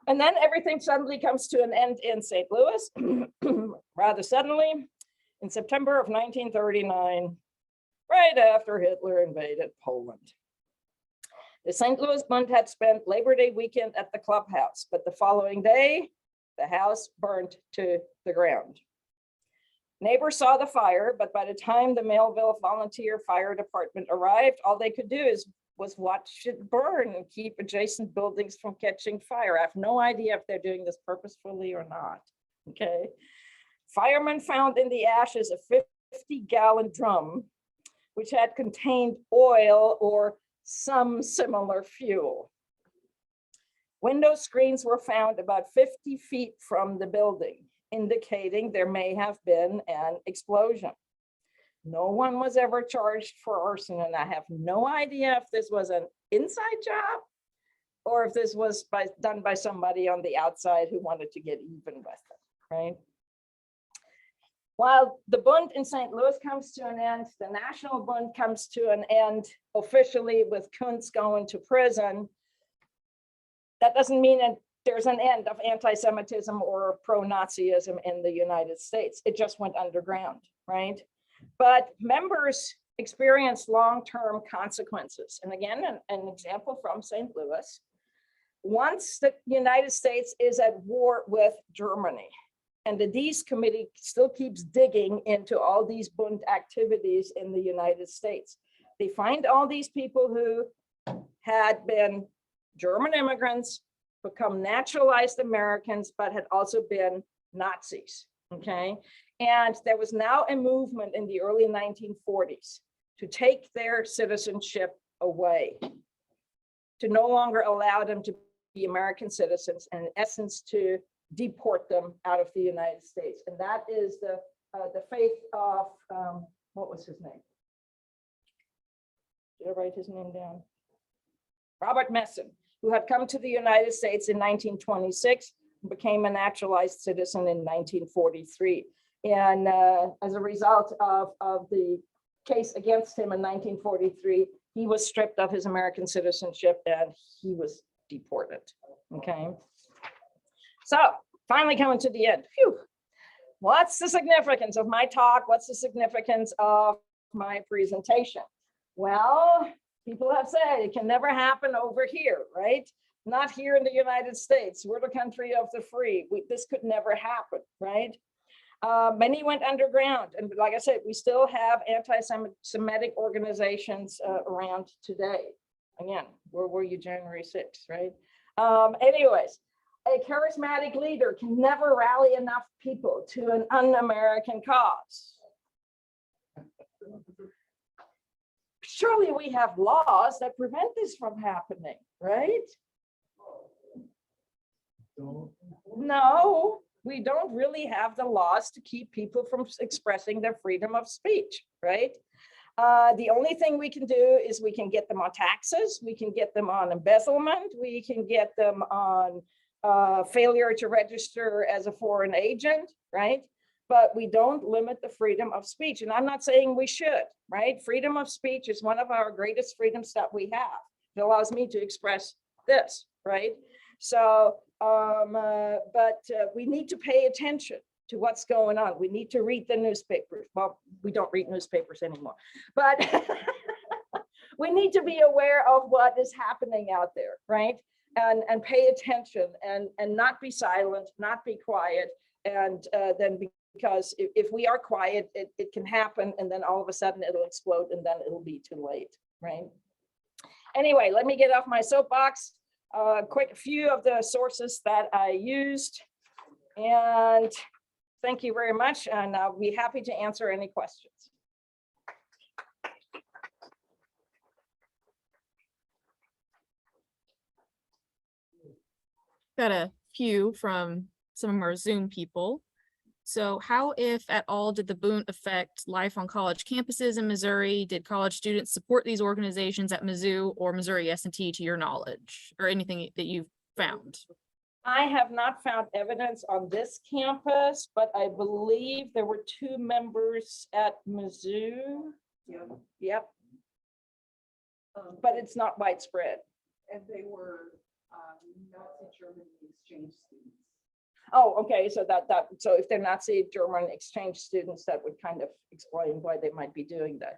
And then everything suddenly comes to an end in St. Louis, rather suddenly, in September of 1939, right after Hitler invaded Poland. The St. Louis Bund had spent Labor Day weekend at the clubhouse, but the following day, the house burned to the ground. Neighbors saw the fire, but by the time the Melville Volunteer Fire Department arrived, all they could do was watch it burn and keep adjacent buildings from catching fire. I have no idea if they're doing this purposefully or not, okay? Firemen found in the ashes a 50-gallon drum, which had contained oil or some similar fuel. Window screens were found about 50 feet from the building, indicating there may have been an explosion. No one was ever charged for arson, and I have no idea if this was an inside job or if this was done by somebody on the outside who wanted to get even with it, right? While the Bund in St. Louis comes to an end, the National Bund comes to an end officially with Kuntz going to prison. That doesn't mean that there's an end of anti-Semitism or pro-Nazism in the United States. It just went underground, right? But members experienced long-term consequences. And again, an example from St. Louis. Once the United States is at war with Germany, and the Dees Committee still keeps digging into all these Bund activities in the United States. They find all these people who had been German immigrants, become naturalized Americans, but had also been Nazis, okay? And there was now a movement in the early 1940s to take their citizenship away, to no longer allow them to be American citizens, and in essence, to deport them out of the United States. And that is the faith of, what was his name? Did I write his name down? Robert Messon, who had come to the United States in 1926 became a naturalized citizen in 1943. And as a result of the case against him in 1943, he was stripped of his American citizenship and he was deported. Okay. So finally coming to the end. Phew. What's the significance of my talk? What's the significance of my presentation? Well, people have said it can never happen over here, right? Not here in the United States. We're the country of the free. This could never happen, right? Many went underground. And like I said, we still have anti-Semitic organizations around today. Again, where were you January 6th, right? Anyways, a charismatic leader can never rally enough people to an un-American cause. Surely we have laws that prevent this from happening, right? No, we don't really have the laws to keep people from expressing their freedom of speech, right? The only thing we can do is we can get them on taxes, we can get them on embezzlement, we can get them on failure to register as a foreign agent, right? But we don't limit the freedom of speech. And I'm not saying we should, right? Freedom of speech is one of our greatest freedoms that we have. It allows me to express this, right? So, but we need to pay attention to what's going on. We need to read the newspapers. Well, we don't read newspapers anymore, but we need to be aware of what is happening out there, right? And pay attention and not be silent, not be quiet. And then because if we are quiet, it can happen. And then all of a sudden it'll explode and then it'll be too late, right? Anyway, let me get off my soapbox. Quick few of the sources that I used. And thank you very much. And I'll be happy to answer any questions. Got a few from some of our Zoom people. So how, if at all, did the Bund affect life on college campuses in Missouri? Did college students support these organizations at Mizzou or Missouri S&T to your knowledge, or anything that you've found? I have not found evidence on this campus, but I believe there were 2 members at Mizzou. Yep. But it's not widespread. And they were Nazi German exchange students. Oh, okay. So so if they're Nazi German exchange students, that would kind of explain why they might be doing that.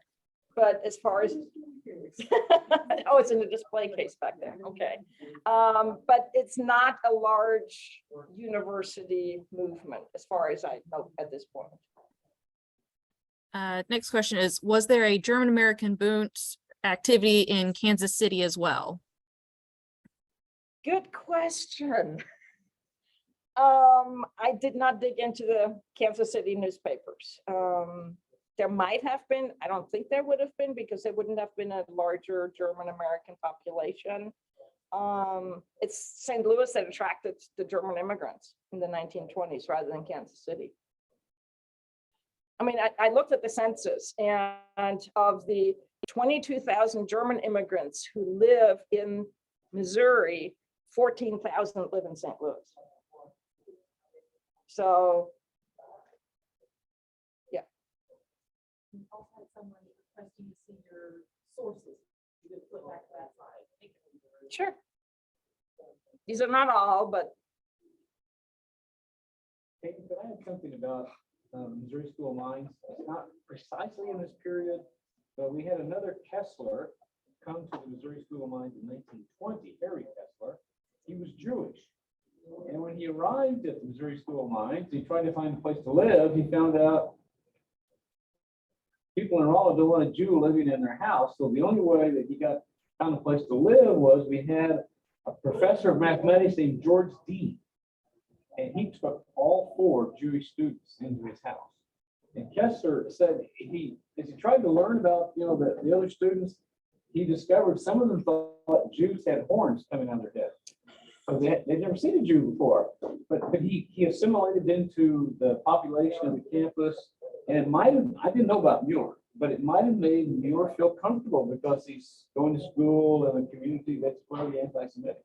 But as far as oh, it's in a display case back there. Okay. But it's not a large university movement as far as I know at this point. Next question is, was there a German-American Bund activity in Kansas City as well? Good question. I did not dig into the Kansas City newspapers. There might have been. I don't think there would have been because there wouldn't have been a larger German-American population. It's St. Louis that attracted the German immigrants in the 1920s rather than Kansas City. I mean, I looked at the census, and of the 22,000 German immigrants who live in Missouri, 14,000 live in St. Louis. So, yeah. You also had someone requesting to see your sources. You could flip back to that slide. Sure. These are not all, but. Hey, but I have something about Missouri School of Mines. It's not precisely in this period, but we had another Kessler come to the Missouri School of Mines in 1920, Harry Kessler. He was Jewish. And when he arrived at the Missouri School of Mines, he tried to find a place to live. He found out people in Rolla don't want a Jew living in their house. So the only way that he found a place to live was we had a professor of mathematics named George Dean. And he took all 4 Jewish students into his house. And Kessler said as he tried to learn about the other students, he discovered some of them thought Jews had horns coming on their heads. So they'd never seen a Jew before, but he assimilated into the population of the campus, and it might have, I didn't know about Muir, but it might have made Muir feel comfortable because he's going to school in a community that's clearly anti-Semitic.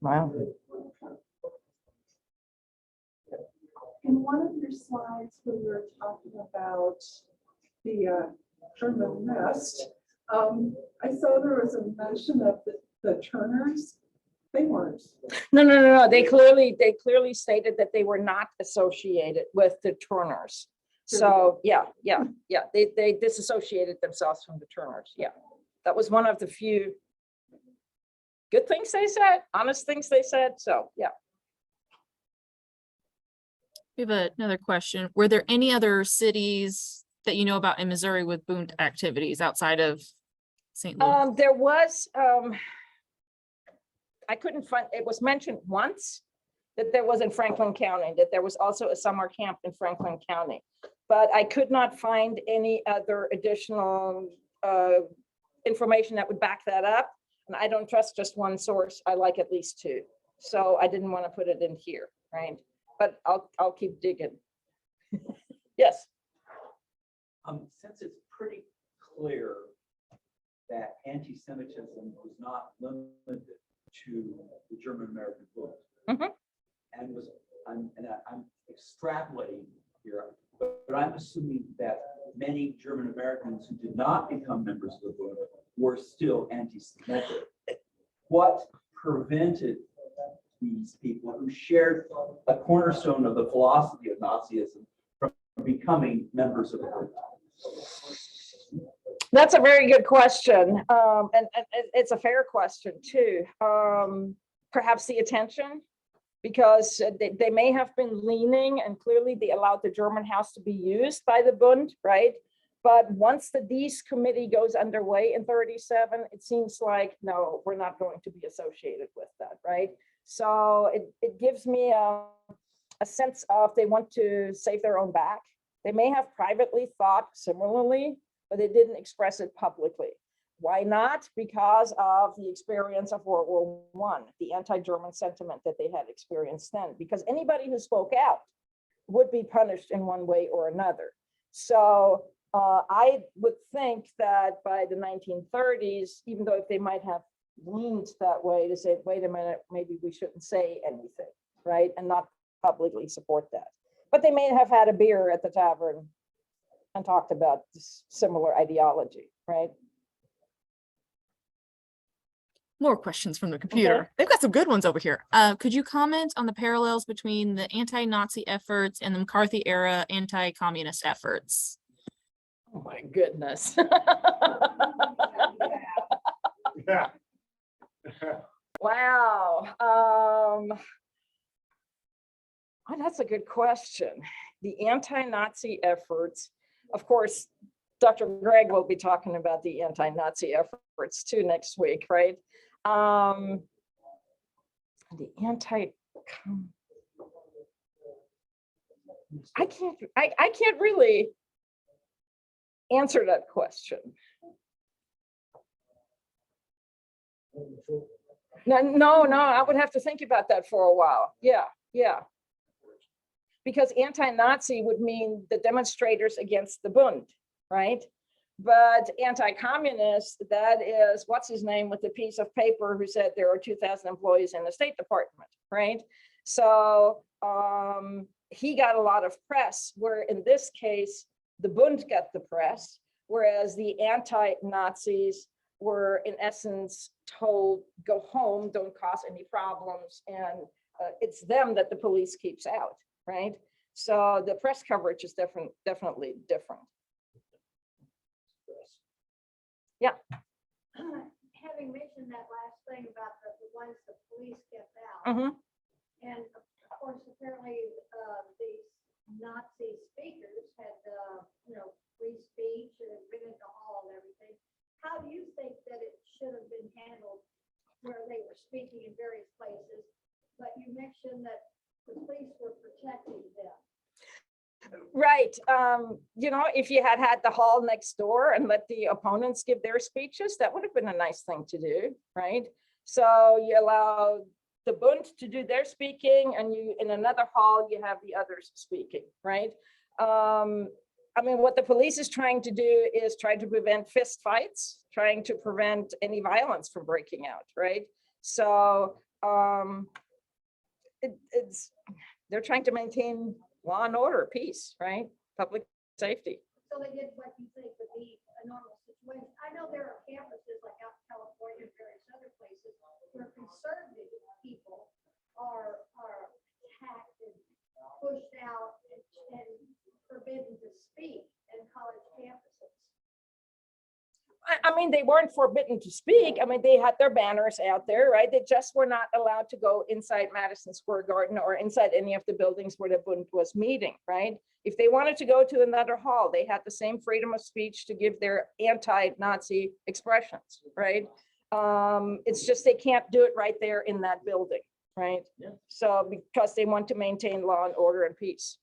Wow. In one of your slides, when you were talking about the German nest, I saw there was a mention of the Turners. They weren't. No. They clearly stated that they were not associated with the Turners. So, yeah. They disassociated themselves from the Turners. Yeah. That was one of the few good things they said, honest things they said. So, yeah. We have another question. Were there any other cities that you know about in Missouri with Bund activities outside of St. Louis? There was, I couldn't find, it was mentioned once that there was in Franklin County, that there was also a summer camp in Franklin County. But I could not find any other additional information that would back that up. And I don't trust just one source. I like at least two. So I didn't want to put it in here, right? But I'll keep digging. Yes. Since it's pretty clear that anti-Semitism was not limited to the German American Bund, Mhm. and I'm extrapolating here, but I'm assuming that many German Americans who did not become members of the Bund were still anti-Semitic. What prevented these people who shared a cornerstone of the philosophy of Nazism from becoming members of the Bund? That's a very good question. And it's a fair question too. Perhaps the attention, because they may have been leaning, and clearly they allowed the German house to be used by the Bund, right? But once the Dies committee goes underway in 37, it seems like, no, we're not going to be associated with that, right? So it gives me a sense of they want to save their own back. They may have privately thought similarly, but they didn't express it publicly. Why not? Because of the experience of World War I, the anti-German sentiment that they had experienced then, because anybody who spoke out would be punished in one way or another. So I would think that by the 1930s, even though if they might have leaned that way to say, wait a minute, maybe we shouldn't say anything, right? And not publicly support that. But they may have had a beer at the tavern and talked about this similar ideology, right? More questions from the computer. Okay. They've got some good ones over here. Could you comment on the parallels between the anti-Nazi efforts and the McCarthy era anti-communist efforts? Oh my goodness. Yeah. Wow. Oh, that's a good question. The anti-Nazi efforts, of course, Dr. Greg will be talking about the anti-Nazi efforts too next week, right? The I can't really answer that question. No, I would have to think about that for a while. Yeah. Because anti-Nazi would mean the demonstrators against the Bund, right? But anti-communist, that is, what's his name with the piece of paper who said there are 2,000 employees in the State Department, right? So he got a lot of press, where in this case, the Bund got the press, whereas the anti-Nazis were in essence told, go home, don't cause any problems. And it's them that the police keeps out, right? So the press coverage is definitely different. Yeah. Having mentioned that last thing about the ones the police kept out, Mm-hmm. and of course, apparently these Nazi speakers had, free speech and been in the hall and everything. How do you think that it should have been handled where they were speaking in various places, but you mentioned that the police were protecting them? Right. If you had the hall next door and let the opponents give their speeches, that would have been a nice thing to do, right? So you allow the Bund to do their speaking, and you, in another hall, you have the others speaking, right? What the police is trying to do is try to prevent fist fights, trying to prevent any violence from breaking out, right? So they're trying to maintain law and order, peace, right? Public safety. So they did what you think would be a normal situation. I know there are campuses like out in California and various other places where conservative people are attacked and pushed out and forbidden to speak in college campuses. I mean, they weren't forbidden to speak. I mean, they had their banners out there, right? They just were not allowed to go inside Madison Square Garden or inside any of the buildings where the Bund was meeting, right? If they wanted to go to another hall, they had the same freedom of speech to give their anti-Nazi expressions, right? It's just they can't do it right there in that building, right? Yeah. So because they want to maintain law and order and peace.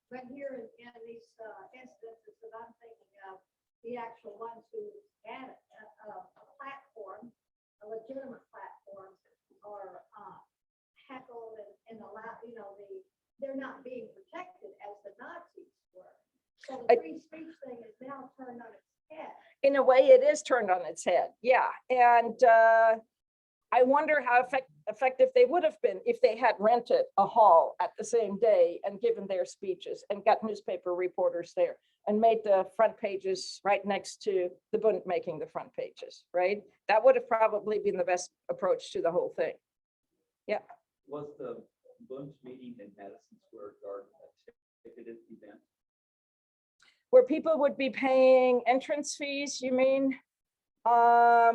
But here in these instances that I'm thinking of, the actual ones who had a platform, a legitimate platform, are heckled and allowed, they're not being protected as the Nazis were. So the free speech thing is now turned on its head. In a way, it is turned on its head. Yeah. And I wonder how effective they would have been if they had rented a hall at the same day and given their speeches and got newspaper reporters there and made the front pages right next to the Bund making the front pages, right? That would have probably been the best approach to the whole thing. Yeah. Was the Bund meeting in Madison Square Garden a ticketed event? Where people would be paying entrance fees, you mean? I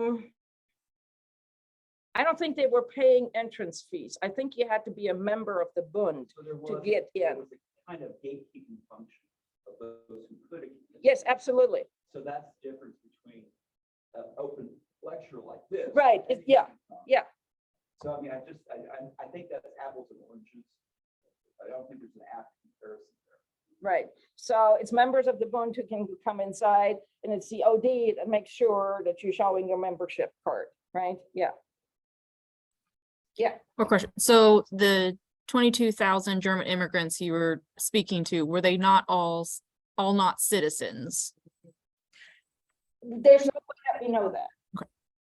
don't think they were paying entrance fees. I think you had to be a member of the Bund So there to was, get there in. was a kind of gatekeeping function of those who could. Yes, absolutely. So that's the difference between an open lecture like this. Right, and yeah, anything. yeah. So I mean, I think that's apples and oranges. I don't think there's an apt comparison there. Right. So it's members of the Bund who can come inside, and it's the OD that makes sure that you're showing your membership card, right? Yeah. Yeah. More question. So the 22,000 German immigrants you were speaking to, were they not all not citizens? There's no way that we know that. Okay.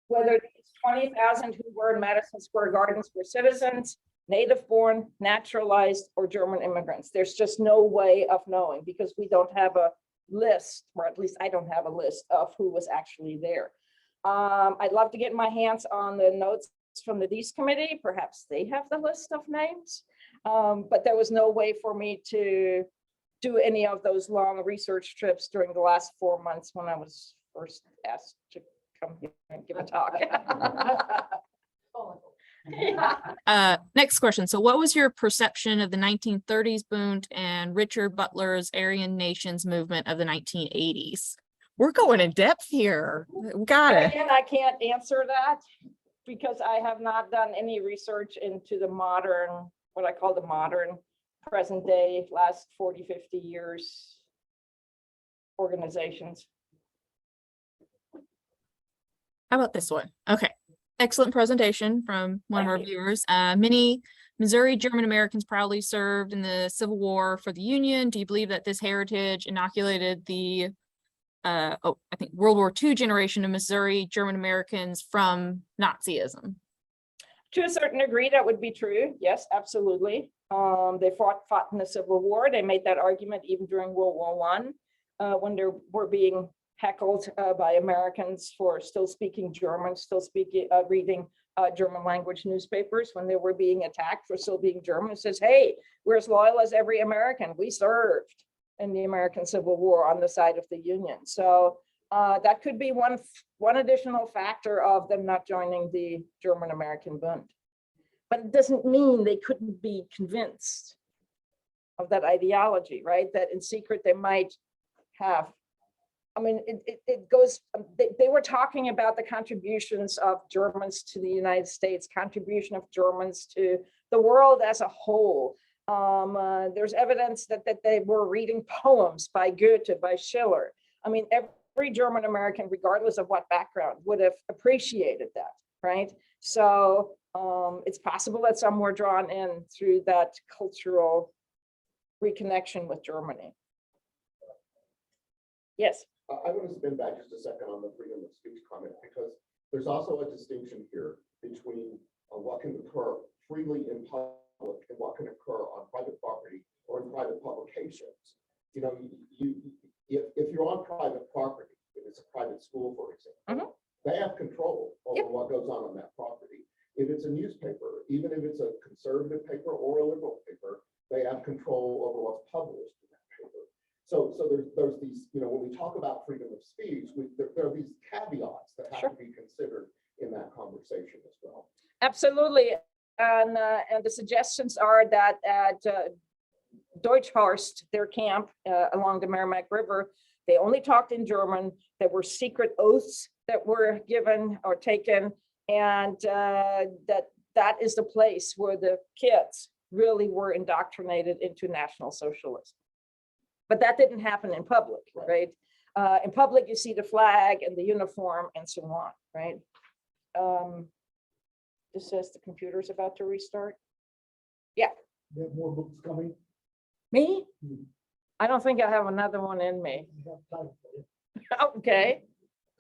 Whether these 20,000 who were in Madison Square Gardens were citizens, native born, naturalized, or German immigrants. There's just no way of knowing because we don't have a list, or at least I don't have a list of who was actually there. I'd love to get my hands on the notes from the Dees Committee. Perhaps they have the list of names, but there was no way for me to do any of those long research trips during the last 4 months when I was first asked to come here and give a talk. Next question. So what was your perception of the 1930s Bund and Richard Butler's Aryan Nations movement of the 1980s? We're going in depth here. We got it. And I can't answer that because I have not done any research into the modern, what I call the modern present day, last 40, 50 years organizations. How about this one? Okay. Excellent presentation from one of our Thank you. viewers. Many Missouri German Americans proudly served in the Civil War for the Union. Do you believe that this heritage inoculated the I think World War II generation of Missouri German Americans from Nazism? To a certain degree, that would be true. Yes, absolutely. They fought in the Civil War. They made that argument even during World War I, when they were being heckled by Americans for still speaking German, still speaking, reading German language newspapers, when they were being attacked for still being German. It says, hey, we're as loyal as every American. We served in the American Civil War on the side of the Union. So that could be one additional factor of them not joining the German American Bund. But it doesn't mean they couldn't be convinced of that ideology, right? That in secret they might have. I mean, it goes, they were talking about the contributions of Germans to the United States, contribution of Germans to the world as a whole. There's evidence that they were reading poems by Goethe, by Schiller. I mean, every German American, regardless of what background, would have appreciated that, right? So it's possible that some were drawn in through that cultural reconnection with Germany. Yes. I want to spin back just a second on the freedom of speech comment, because there's also a distinction here between what can occur freely in public and what can occur on private property or in private publications. You know, if you're on private property, if it's a private school, for example, they have control over what goes on that property. If it's a newspaper, even if it's a conservative paper or a liberal paper, they have control over what's published in that paper. So there's these, you know, when we talk about freedom of speech, there are these caveats that have to be considered in that conversation as well. Absolutely. And the suggestions are that at Deutschhorst, their camp along the Merrimack River, they only talked in German. There were secret oaths that were given or taken, and that is the place where the kids really were indoctrinated into National Socialism. But that didn't happen in public, right? In public, you see the flag and the uniform and so on, right? This says the computer's about to restart. Yeah. We have more books coming. Me? I don't think I have another one in me. We have time for it. Okay,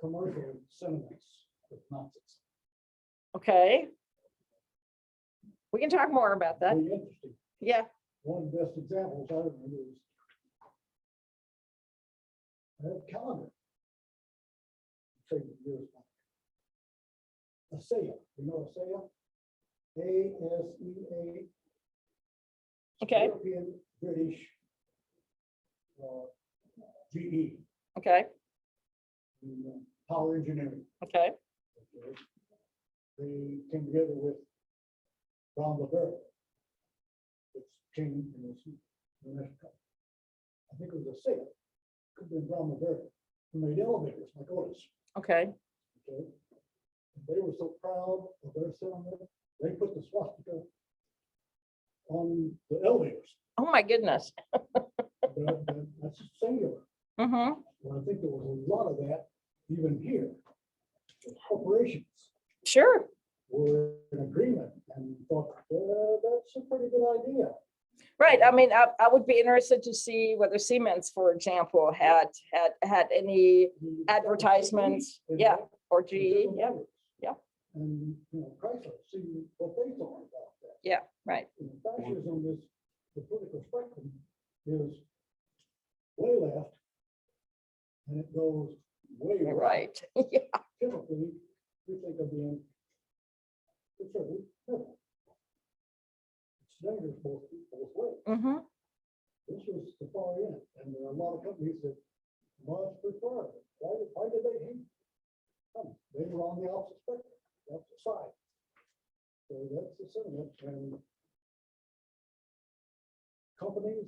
Commercial sentiments with Nazis. okay. We can talk more about that. Very interesting. Yeah, One of the best examples I remember is I have a calendar. Say years back. ASEA, you know ASEA? ASEA. okay, European, British, GE, okay, and, power engineering. okay, Okay. They came together with Brown Bavarian, which came in this national company. I think it was a sale, could have been Brown Bavarian, who made elevators like Otis. okay. Okay. They were so proud of their ceremony, they put the swastika on the elevators. Oh, my goodness. That's singular. Mm-hmm. And I think there was a lot of that even here. The corporations Sure. were in agreement and thought, that's a pretty good idea. Right. I mean, I would be interested to see whether Siemens, for example, had any advertisements. Yeah, or GE. Yeah, yeah. And, you know, Chrysler, see what they thought about that. yeah, right. And fascism is, the political spectrum is way left and it goes way right. Right. Yeah. Typically, we think of being conservative, middle. It's dangerous both ways. Mm-hmm. This was the far end, and there are a lot of companies that much prefer it. Why did they hate them? They were on the opposite spectrum, the opposite side. So that's the sentiment, and companies,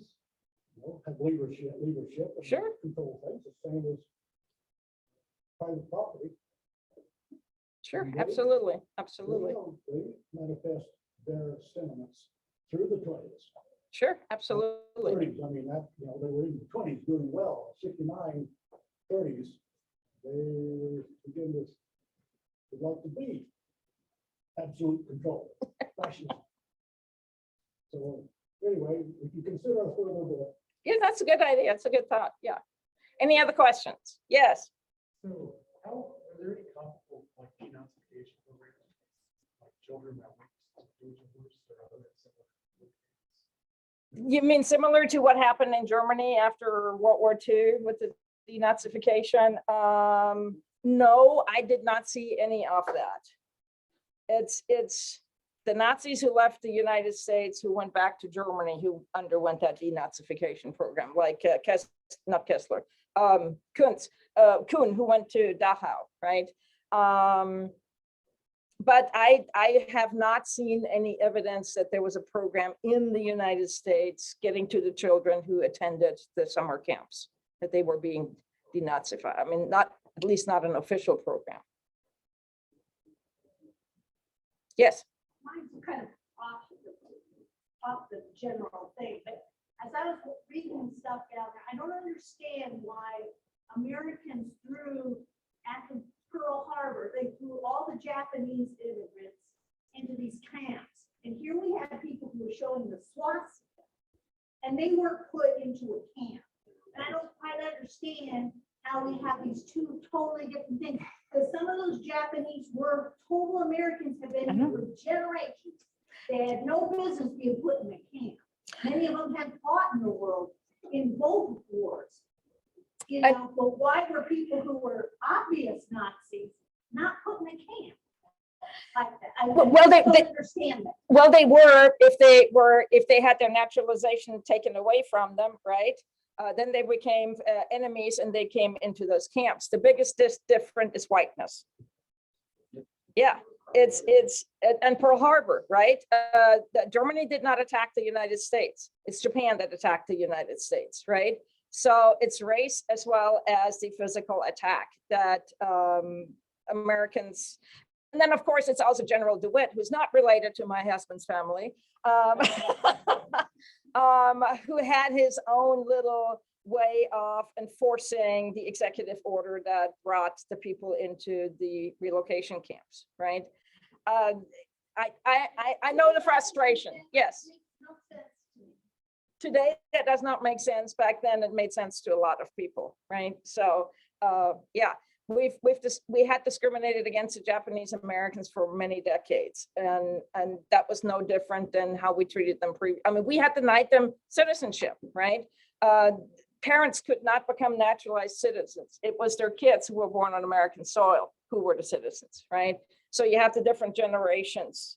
you know, have leadership. And Sure. control things, the same as private property. Sure. And they- Absolutely. They, Absolutely. they manifest their sentiments through the 20s. Sure. Absolutely. 30s, I mean, that, you know, they were in the 20s doing well, 69, 30s, they begin to, would like to be absolute control, fascism. So anyway, if you consider a further the Yeah, that's a good idea. It's a good thought. Yeah. Any other questions? Yes. So how, are there any comparable like denazification programs, like children that went to Deutschhorst or other similar? You mean similar to what happened in Germany after World War II with the denazification? No, I did not see any of that. It's the Nazis who left the United States who went back to Germany who underwent that denazification program, like Kuhn, who went to Dachau, right? But I have not seen any evidence that there was a program in the United States getting to the children who attended the summer camps, that they were being denazified. I mean, not, at least not an official program. Yes. Mine's kind of off the general thing, but as I was reading stuff down there, I don't understand why Americans threw at the Pearl Harbor, they threw all the Japanese immigrants into these camps. And here we had people who were showing the swastika, and they weren't put into a camp. And I don't quite understand how we have these two totally different things, because some of those Japanese were total Americans, have been here for generations. They had no business being put in a camp. Many of them had fought in the world in both wars. You I- know, but why were people who were obvious Nazis not put in a camp like that? I Well, they- don't understand that. Well, if they had their naturalization taken away from them, right? Then they became enemies and they came into those camps. The biggest difference is whiteness. Yeah, and Pearl Harbor, right? Germany did not attack the United States. It's Japan that attacked the United States, right? So it's race as well as the physical attack that Americans. And then, of course, it's also General DeWitt, who's not related to my husband's family, who had his own little way of enforcing the executive order that brought the people into the relocation camps, right? I know the frustration, yes. Makes no sense to me. Today, that does not make sense. Back then, it made sense to a lot of people, right? So, yeah. We had discriminated against the Japanese Americans for many decades, and that was no different than how we treated them I mean, we had denied them citizenship, right? Parents could not become naturalized citizens. It was their kids who were born on American soil who were the citizens, right? So you have the different generations.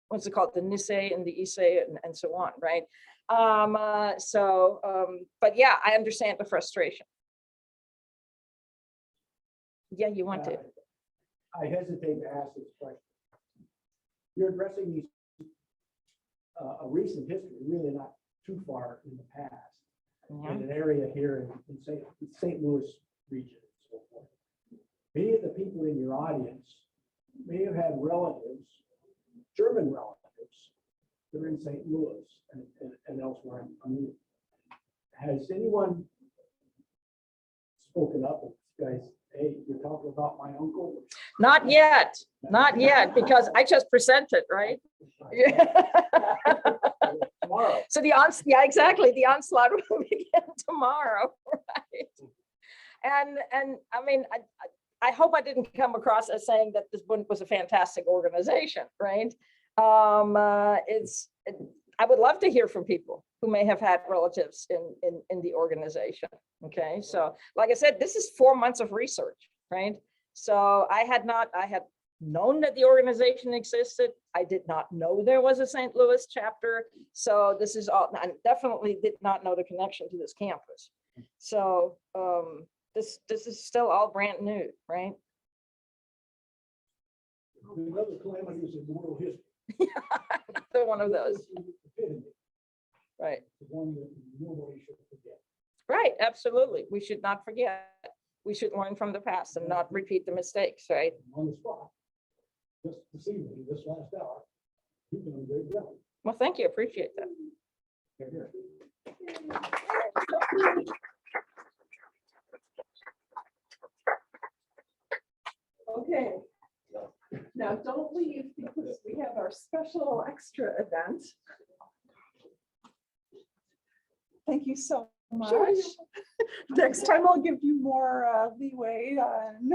What's it called? The Nisei and the Issei and so on, right? But yeah, I understand the frustration. Yeah, you want to. I hesitate to ask this question. You're addressing these, a recent history, really not too far in the past, in an area here in St. Louis region and so forth. Many of the people in your audience may have had relatives, German relatives, that are in St. Louis and elsewhere. I mean, has anyone spoken up with guys? Hey, you're talking about my uncle? Not yet, because I just presented, right? Tomorrow. So yeah, exactly. The onslaught will begin tomorrow, right? And I mean, I hope I didn't come across as saying that this Bund was a fantastic organization, right? I would love to hear from people who may have had relatives in the organization. Okay, so like I said, this is 4 months of research, right? So I had known that the organization existed. I did not know there was a St. Louis chapter. So this is all, I definitely did not know the connection to this campus. So this is still all brand new, right? Another calamities in world history. Another one of those, Epitome, right? the one that nobody should forget. Right, absolutely. We should not forget. We should learn from the past and not repeat the mistakes, right? On the spot. Just this evening, this last hour, you've done a great job. Well, thank you. Appreciate that. Here, here. Okay. Now, don't leave because we have our special extra event. Thank you so much. Next time I'll give you more leeway on